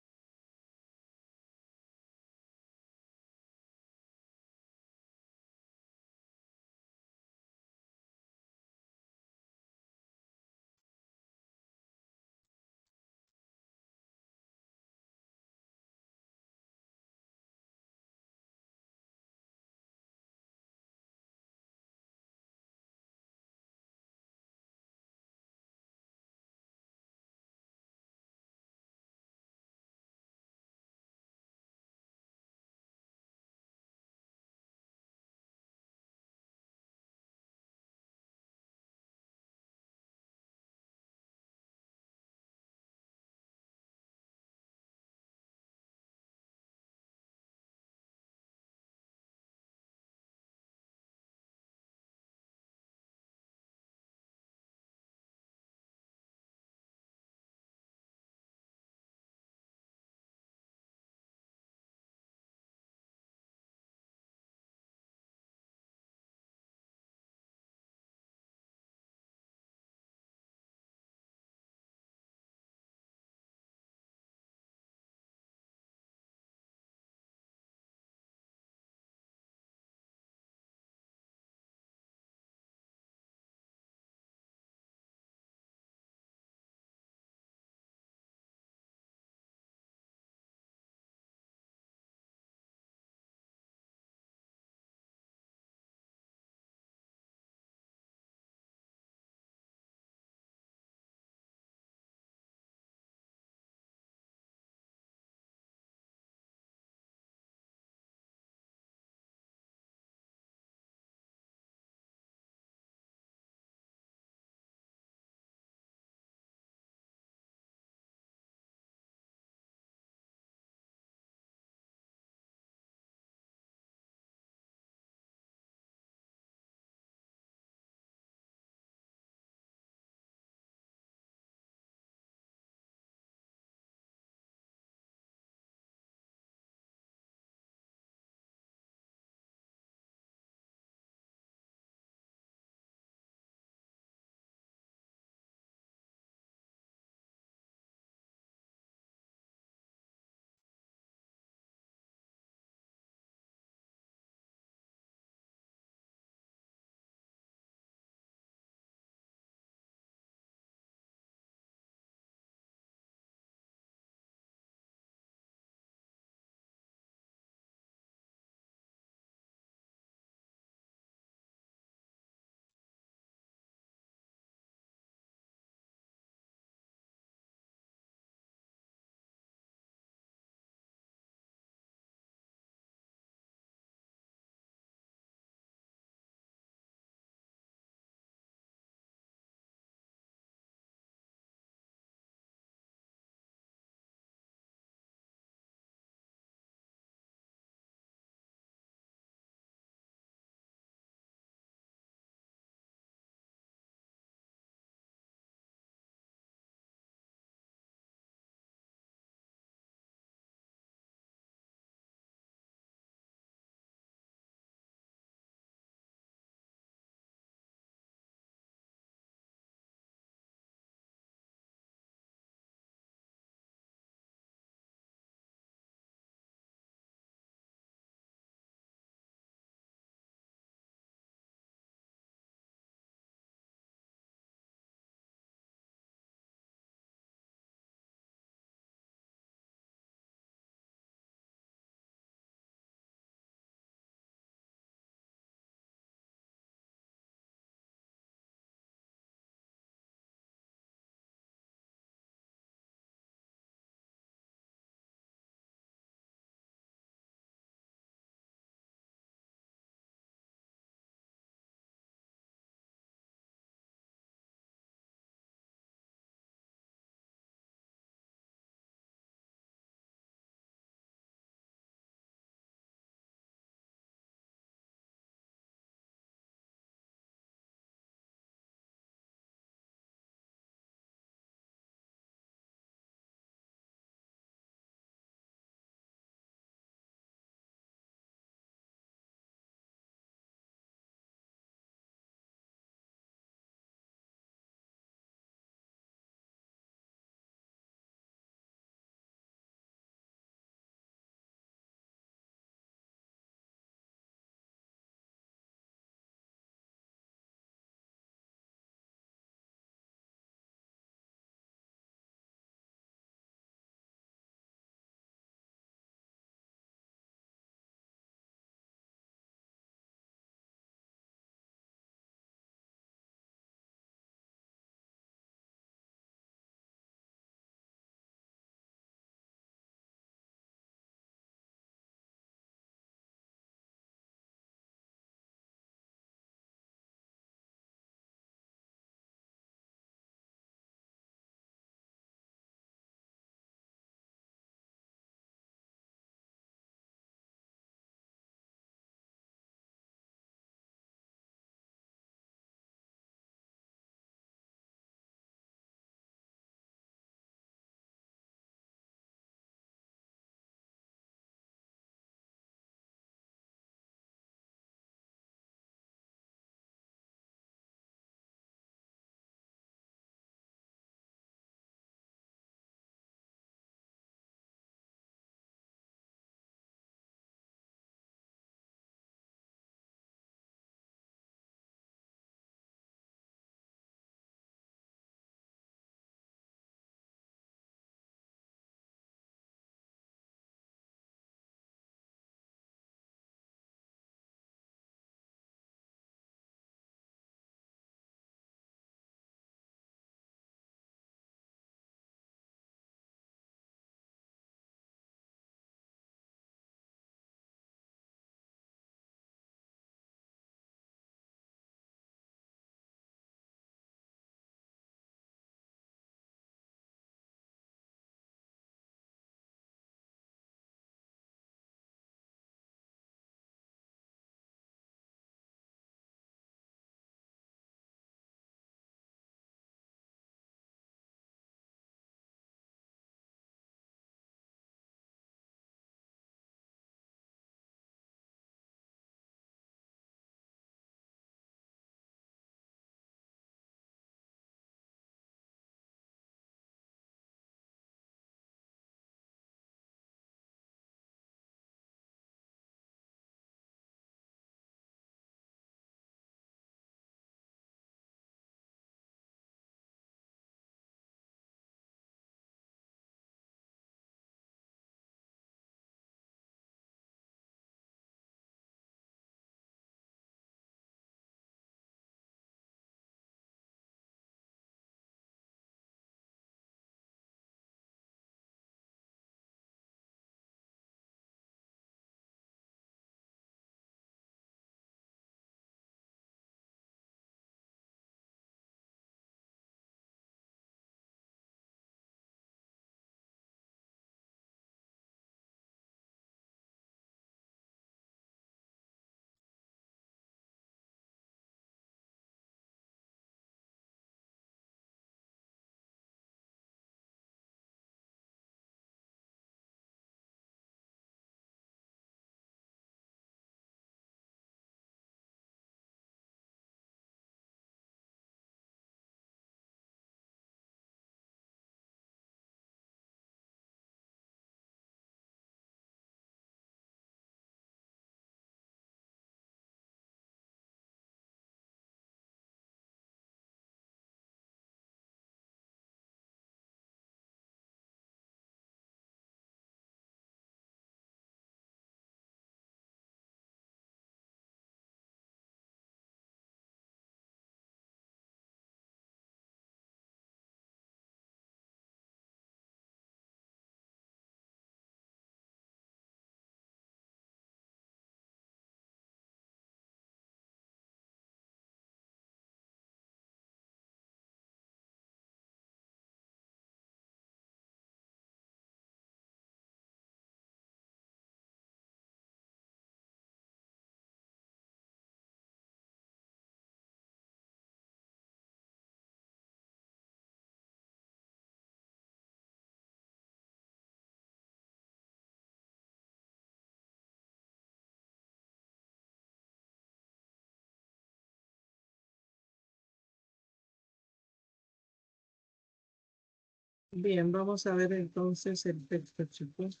Bien, vamos a ver entonces el texto, chicos.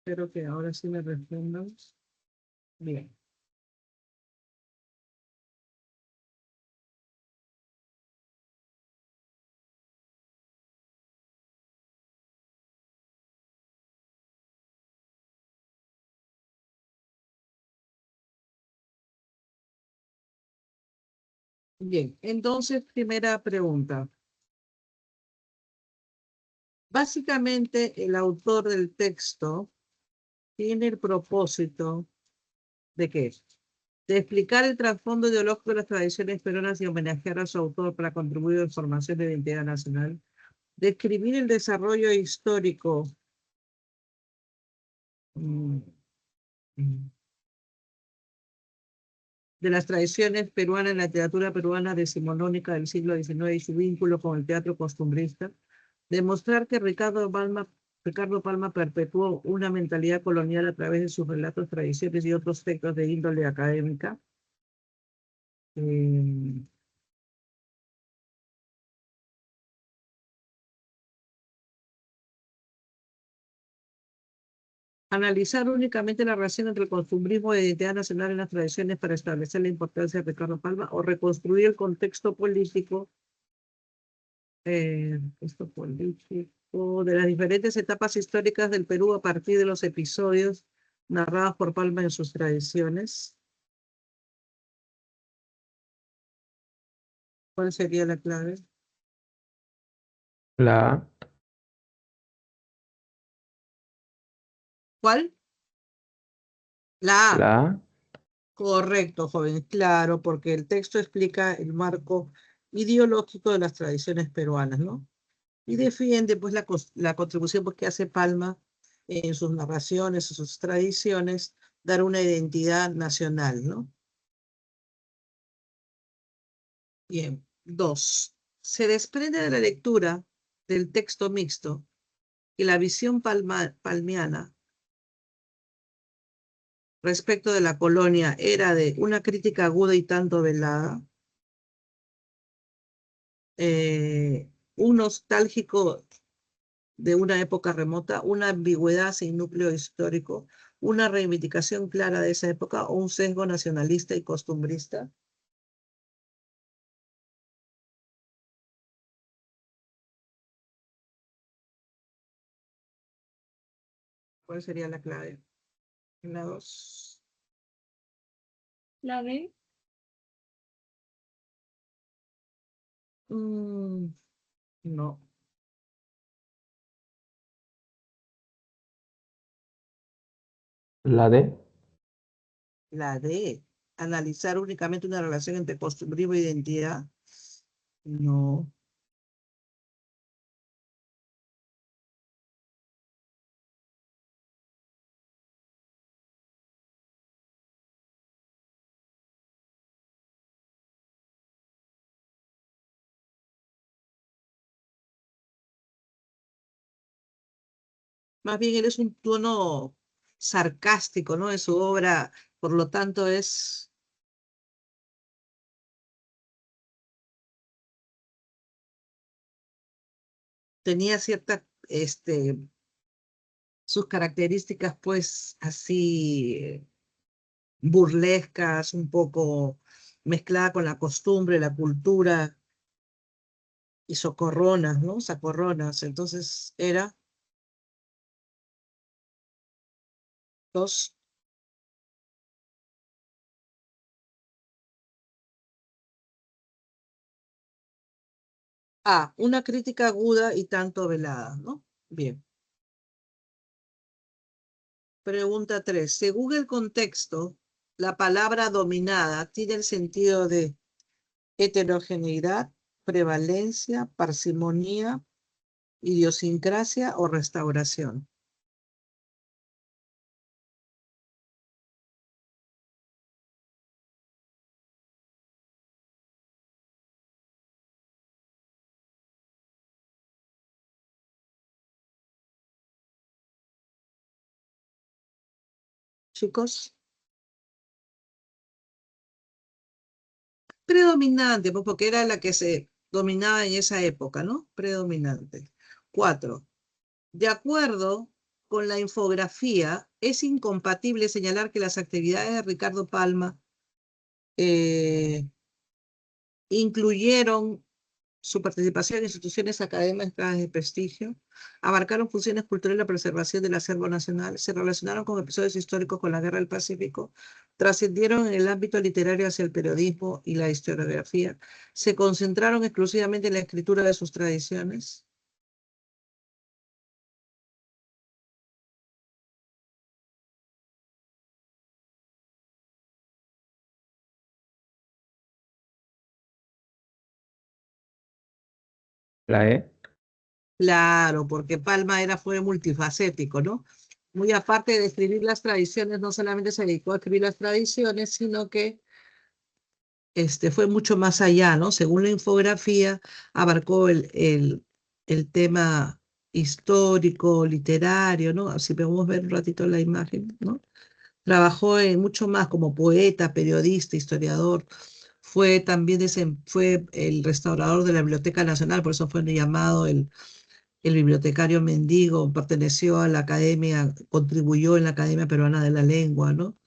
Espero que ahora sí me respondan. Bien. Bien, entonces, primera pregunta. Básicamente, el autor del texto tiene el propósito ¿de qué? De explicar el trasfondo ideológico de las tradiciones peruanas y homenajear a su autor para contribuir a la formación de identidad nacional. Describir el desarrollo histórico mm, mm, de las tradiciones peruanas en la literatura peruana decimonónica del siglo XIX y su vínculo con el teatro costumbrista. Demostrar que Ricardo Palma perpetuó una mentalidad colonial a través de sus relatos, tradiciones y otros textos de índole académica. Eh, Analizar únicamente la relación entre el costumbrismo y la identidad nacional en las tradiciones para establecer la importancia de Ricardo Palma o reconstruir el contexto político de las diferentes etapas históricas del Perú a partir de los episodios narrados por Palma en sus tradiciones. ¿Cuál sería la clave? La A. ¿Cuál? La A. La A. Correcto, joven, claro, porque el texto explica el marco ideológico de las tradiciones peruanas, ¿no? Y defiende pues la contribución pues, que hace Palma en sus narraciones, en sus tradiciones, dar una identidad nacional, ¿no? Bien, dos. Se desprende de la lectura del texto mixto que la visión palmiana respecto de la colonia era de una crítica aguda y tanto velada, un nostálgico de una época remota, una ambigüedad sin núcleo histórico, una reivindicación clara de esa época o un sesgo nacionalista y costumbrista. ¿Cuál sería la clave? La dos. La B. No. La D. La D. Analizar únicamente una relación entre costumbrismo e identidad. No. Más bien él es un tono sarcástico, ¿no? En su obra, por lo tanto, tenía sus características, pues, así burlescas, un poco mezclada con la costumbre, la cultura y socorronas, ¿no? Sacorronas. Entonces era dos. Una crítica aguda y tanto velada, ¿no? Bien. Pregunta 3. Según el contexto, la palabra dominada tiene el sentido de heterogeneidad, prevalencia, parsimonía, idiosincrasia o restauración. Chicos, predominante, pues, porque era la que se dominaba en esa época, ¿no? Predominante. 4. De acuerdo con la infografía, es incompatible señalar que las actividades de Ricardo Palma eh, incluyeron su participación en instituciones académicas de prestigio, abarcaron funciones culturales y la preservación del acervo nacional, se relacionaron con episodios históricos con la Guerra del Pacífico, trascendieron en el ámbito literario hacia el periodismo y la historiografía, se concentraron exclusivamente en la escritura de sus tradiciones. La E. Claro, porque Palma fue multifacético, ¿no? Muy aparte de escribir las tradiciones, no solamente se dedicó a escribir las tradiciones, sino que fue mucho más allá, ¿no? Según la infografía, abarcó el tema histórico, literario, ¿no? Si podemos ver un ratito la imagen, ¿no? Trabajó en mucho más como poeta, periodista, historiador. Fue también fue el restaurador de la Biblioteca Nacional, por eso fue llamado el bibliotecario mendigo, perteneció a la academia, contribuyó en la Academia Peruana de la Lengua, ¿no?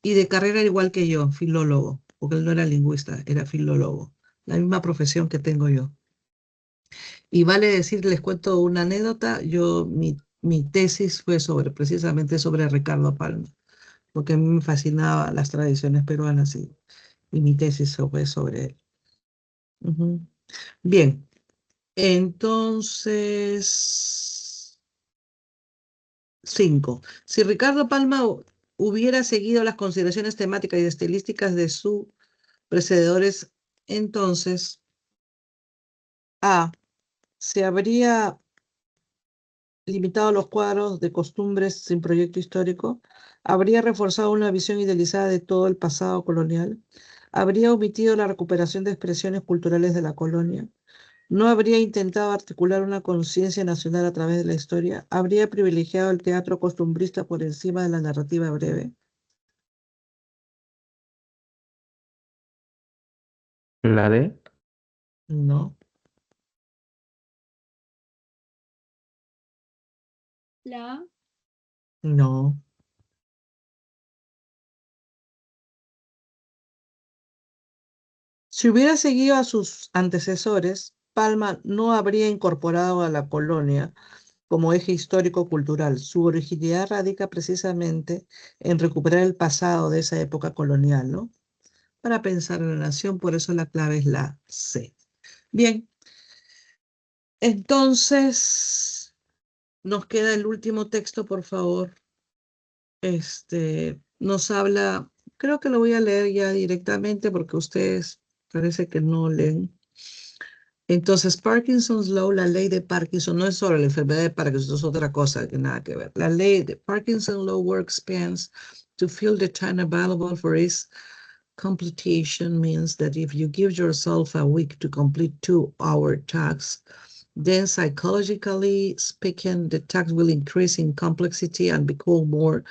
Y de carrera igual que yo, filólogo, porque él no era lingüista, era filólogo, la misma profesión que tengo yo. Y vale decir, les cuento una anécdota, mi tesis fue precisamente sobre Ricardo Palma, porque a mí me fascinaban las tradiciones peruanas y mi tesis fue sobre él. Ujú. Bien, entonces, 5. Si Ricardo Palma hubiera seguido las consideraciones temáticas y estilísticas de sus precededores, entonces, A, se habría limitado a los cuadros de costumbres sin proyecto histórico, habría reforzado una visión idealizada de todo el pasado colonial, habría omitido la recuperación de expresiones culturales de la colonia, no habría intentado articular una conciencia nacional a través de la historia, habría privilegiado el teatro costumbrista por encima de la narrativa breve. La D. No, La A. no. Si hubiera seguido a sus antecesores, Palma no habría incorporado a la colonia como eje histórico-cultural. Su originalidad radica precisamente en recuperar el pasado de esa época colonial, ¿no? Para pensar en la nación, por eso la clave es la C. Bien, entonces nos queda el último texto, por favor. Nos habla, creo que lo voy a leer ya directamente porque ustedes parece que no leen. Entonces, Parkinson's Law, la ley de Parkinson, no es sobre la enfermedad de Parkinson, es otra cosa que nada que ver. La ley de Parkinson Law works spans to fill the time available for its completion means that if you give yourself a week to complete 2-hour tasks, then psychologically speaking, the task will increase in complexity and become more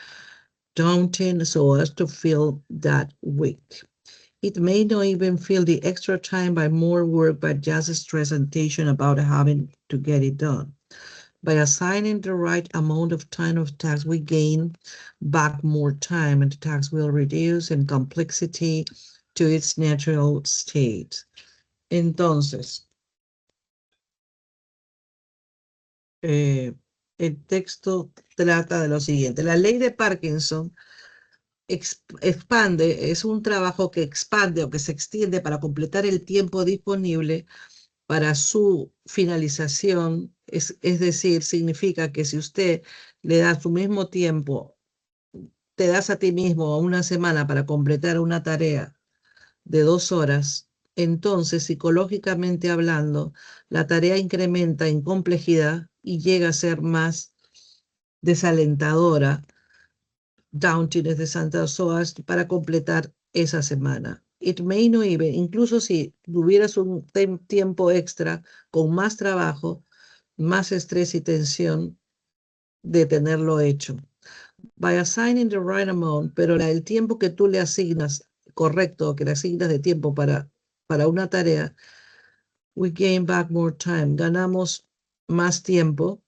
daunting so as to fill that week. It may not even fill the extra time by more work, but just stress and tension about having to get it done. By assigning the right amount of time of tasks, we gain back more time and the task will reduce in complexity to its natural state. Entonces, el texto trata de lo siguiente. La ley de Parkinson expande, es un trabajo que expande o que se extiende para completar el tiempo disponible para su finalización, es decir, significa que si usted le da su mismo tiempo, te das a ti mismo una semana para completar una tarea de 2 horas, entonces psicológicamente hablando, la tarea incrementa en complejidad y llega a ser más desalentadora, daunting de Santa Soas, para completar esa semana. It may not even, incluso si tuvieras un tiempo extra con más trabajo, más estrés y tensión de tenerlo hecho. By assigning the right amount, pero el tiempo que tú le asignas, correcto, que le asignas de tiempo para una tarea, We gain back more time. Ganamos más tiempo,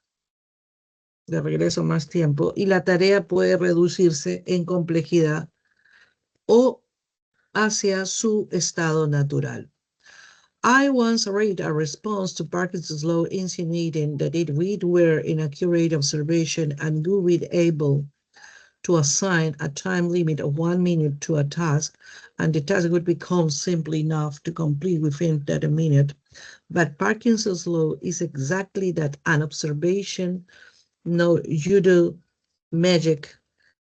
de regreso más tiempo, y la tarea puede reducirse en complejidad o hacia su estado natural. I once read a response to Parkinson's law insinuating that if we were in accurate observation and we were able to assign a time limit of 1 minute to a task, and the task would become simple enough to complete within that a minute. But Parkinson's law is exactly that, an observation, no judo magic.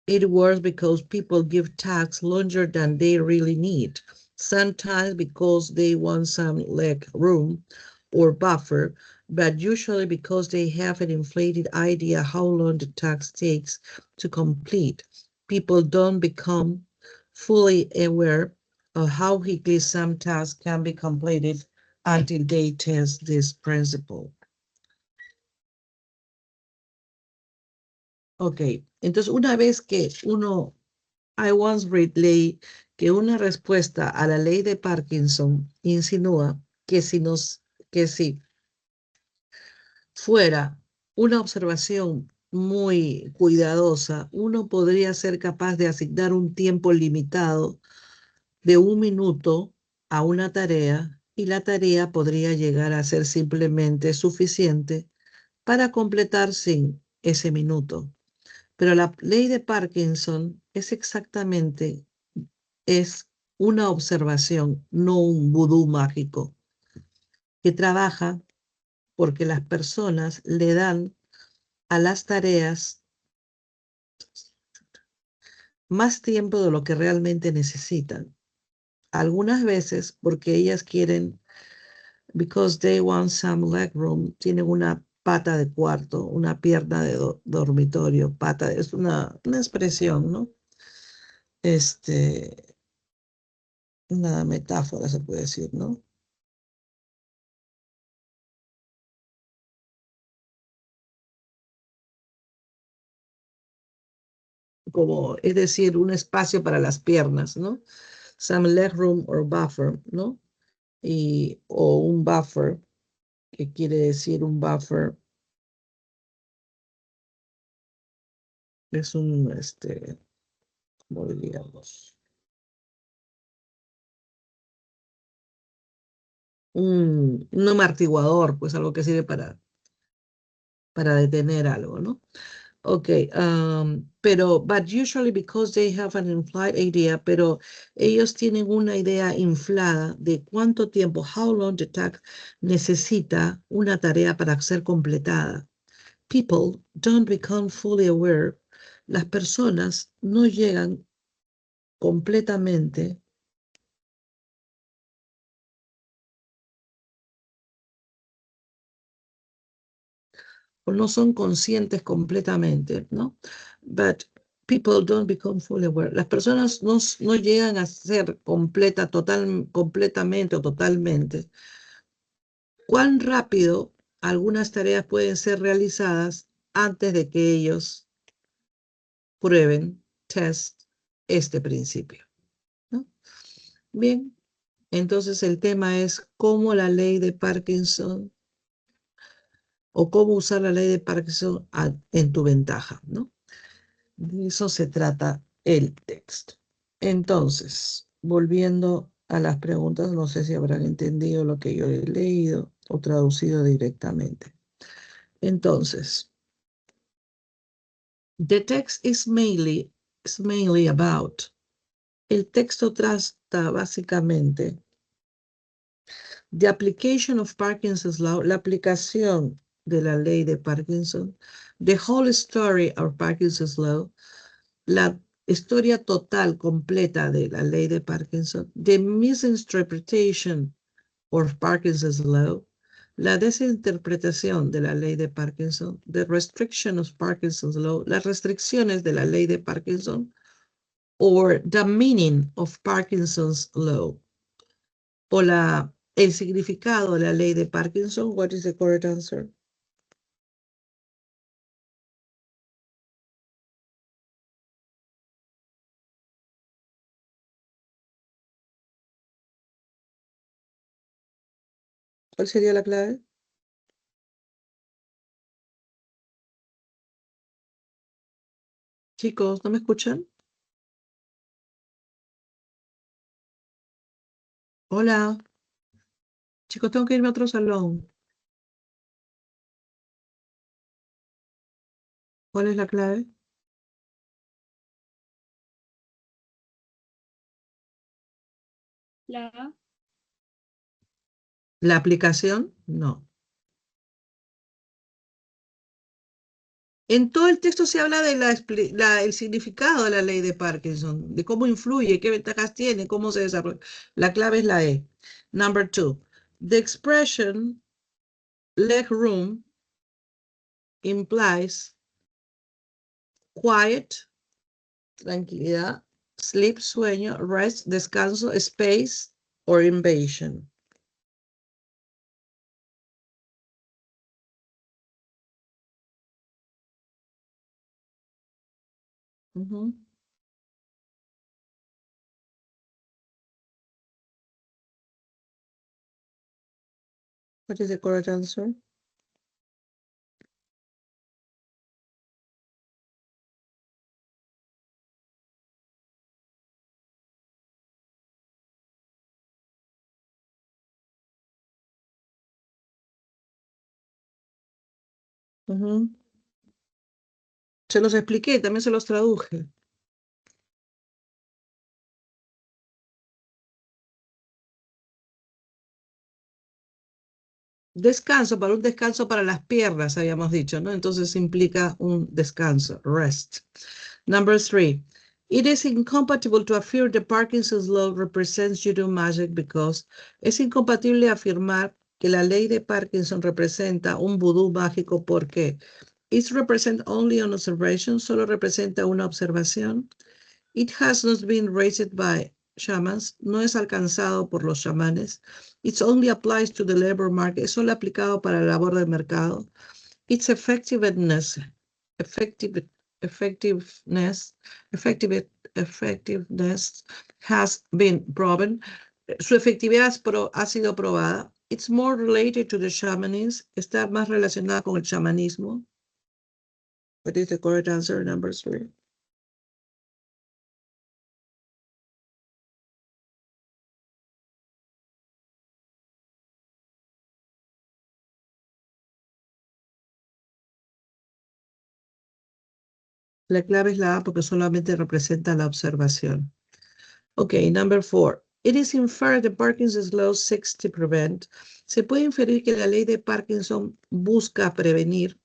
It works because people give tasks longer than they really need, sometimes because they want some leg room or buffer, but usually because they have an inflated idea how long the task takes to complete. People don't become fully aware of how quickly some tasks can be completed until they test this principle. Ok, entonces una vez que I once read que una respuesta a la ley de Parkinson insinúa que si fuera una observación muy cuidadosa, uno podría ser capaz de asignar un tiempo limitado de 1 minuto a una tarea y la tarea podría llegar a ser simplemente suficiente para completar sin ese minuto. Pero la ley de Parkinson es una observación, no un vudú mágico, que trabaja porque las personas le dan a las tareas más tiempo de lo que realmente necesitan. Algunas veces porque ellas quieren, because they want some leg room, tienen una pata de cuarto, una pierna de dormitorio, pata, es una expresión, ¿no? Una metáfora se puede decir, ¿no? Como, es decir, un espacio para las piernas, ¿no? Some leg room or buffer, ¿no? O un buffer, que quiere decir un buffer, es ¿cómo diríamos? Un amortiguador, pues algo que sirve para detener algo, ¿no? Okay, but usually because they have an implied idea, pero ellos tienen una idea inflada de cuánto tiempo, how long the task necesita una tarea para ser completada. People don't become fully aware. Las personas no llegan completamente o no son conscientes completamente, ¿no? But people don't become fully aware. Las personas no llegan a ser completamente o totalmente. ¿Cuán rápido algunas tareas pueden ser realizadas antes de que ellos prueben, test este principio, ¿no? Bien, entonces el tema es cómo la ley de Parkinson o cómo usar la ley de Parkinson en tu ventaja, ¿no? De eso se trata el texto. Entonces, volviendo a las preguntas, no sé si habrán entendido lo que yo he leído o traducido directamente. Entonces, the text is mainly about. El texto trata básicamente the application of Parkinson's law, la aplicación de la ley de Parkinson, the whole story of Parkinson's law, la historia total, completa de la ley de Parkinson, the misinterpretation of Parkinson's law, la desinterpretación de la ley de Parkinson, the restriction of Parkinson's law, las restricciones de la ley de Parkinson, or the meaning of Parkinson's law, o el significado de la ley de Parkinson. What is the correct answer? ¿Cuál sería la clave? Chicos, ¿no me escuchan? Hola. Chicos, tengo que irme a otro salón. ¿Cuál es la clave? La A. ¿La aplicación? No. En todo el texto se habla de el significado de la ley de Parkinson, de cómo influye, qué ventajas tiene, cómo se desarrolla. La clave es la E. Number 2. The expression leg room implies quiet, tranquilidad, sleep, sueño, rest, descanso, space, or invasion. Ujú. What is the correct answer? Ujú. Se los expliqué, también se los traduje. Descanso, para un descanso para las piernas, habíamos dicho, ¿no? Entonces implica un descanso, rest. Number 3. It is incompatible to affirm the Parkinson's law represents you do magic because es incompatible afirmar que la ley de Parkinson representa un vudú mágico porque it represents only an observation, solo representa una observación. It has not been raised by shamans, no es alcanzado por los chamanes. It only applies to the labor market, es solo aplicado para la labor del mercado. Its effectiveness has been proven. Su efectividad ha sido probada. It's more related to the shamanism, está más relacionada con el chamanismo. What is the correct answer, number 3? La clave es la A porque solamente representa la observación. Ok, number 4. It is inferred that Parkinson's law seeks to prevent. Se puede inferir que la ley de Parkinson busca prevenir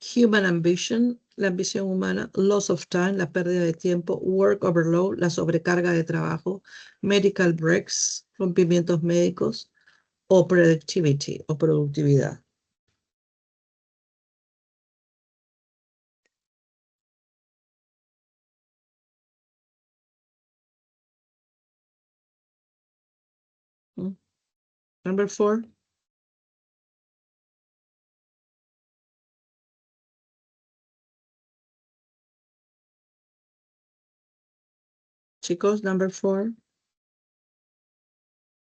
human ambition, la ambición humana, loss of time, la pérdida de tiempo, work overload, la sobrecarga de trabajo, medical breaks, rompimientos médicos, o productivity, o productividad. Number 4. Chicos, number 4.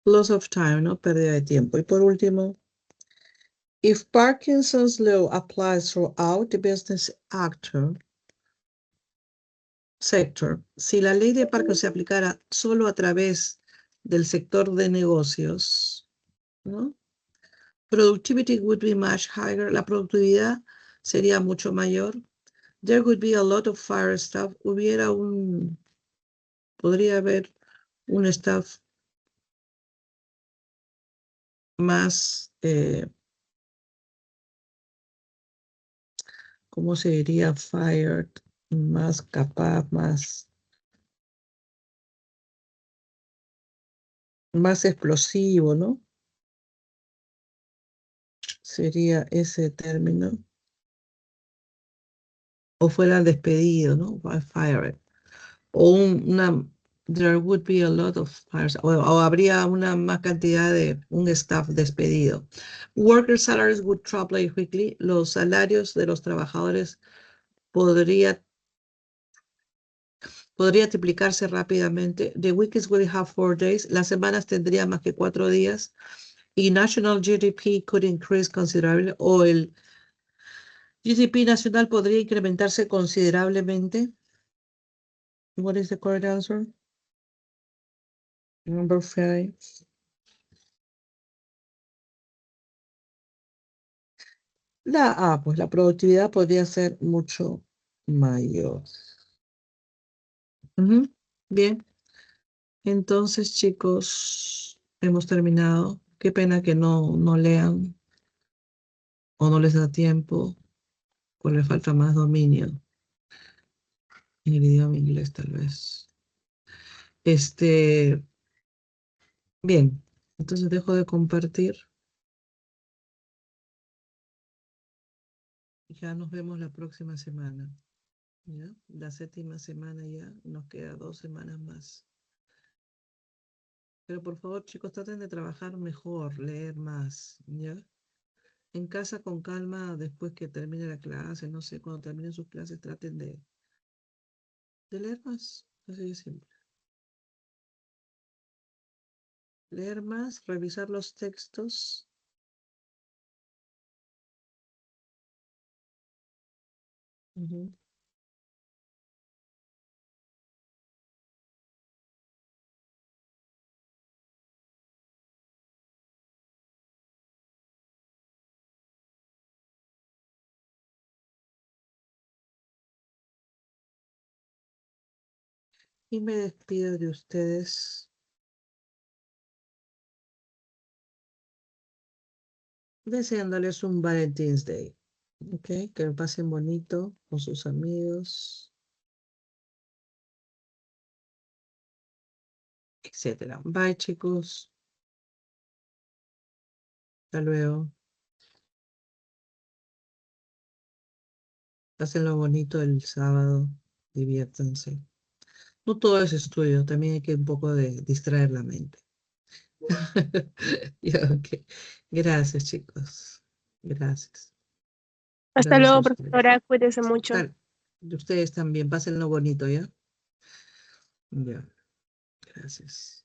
Loss of time, ¿no? Pérdida de tiempo. Y por último, if Parkinson's law applies throughout the business sector, si la ley de Parkinson se aplicara solo a través del sector de negocios, ¿no? Productivity would be much higher. La productividad sería mucho mayor. There would be a lot of fire staff. Podría haber un staff más, ¿cómo se diría? Fired, más capaz, más explosivo, ¿no? Sería ese término. O fueran despedidos, ¿no? Fired. There would be a lot of fires, o habría una más cantidad de un staff despedido. Worker salaries would triple quickly. Los salarios de los trabajadores podría triplicarse rápidamente. The weeks will have 4 days. Las semanas tendrían más que 4 días. y national GDP could increase considerably, o el GDP nacional podría incrementarse considerablemente. What is the correct answer? Number 5. La A, pues la productividad podría ser mucho mayor. Ujú, bien. Entonces, chicos, hemos terminado. Qué pena que no lean o no les da tiempo o les falta más dominio en el idioma inglés, tal vez. Bien, entonces dejo de compartir. Ya nos vemos la próxima semana. ¿Ya? La 7ª semana ya, nos queda 2 semanas más. Pero por favor, chicos, traten de trabajar mejor, leer más, ¿ya? En casa con calma, después que termine la clase, no sé, cuando terminen sus clases, traten de leer más. Así de simple. Leer más, revisar los textos. Ujú. Y me despido de ustedes deseándoles un Valentine's Day. ¿Ok? Que lo pasen bonito con sus amigos, etcétera. Bye, chicos. Hasta luego. Pásenlo bonito el sábado. Diviértanse. No todo es estudio, también hay que un poco de distraer la mente. Ya, ok. Gracias, chicos. Gracias. Hasta Gracias a luego, ustedes. profesora. Cuídese mucho. Tal. Ustedes también, pásenlo bonito, ¿ya? Ya. Gracias.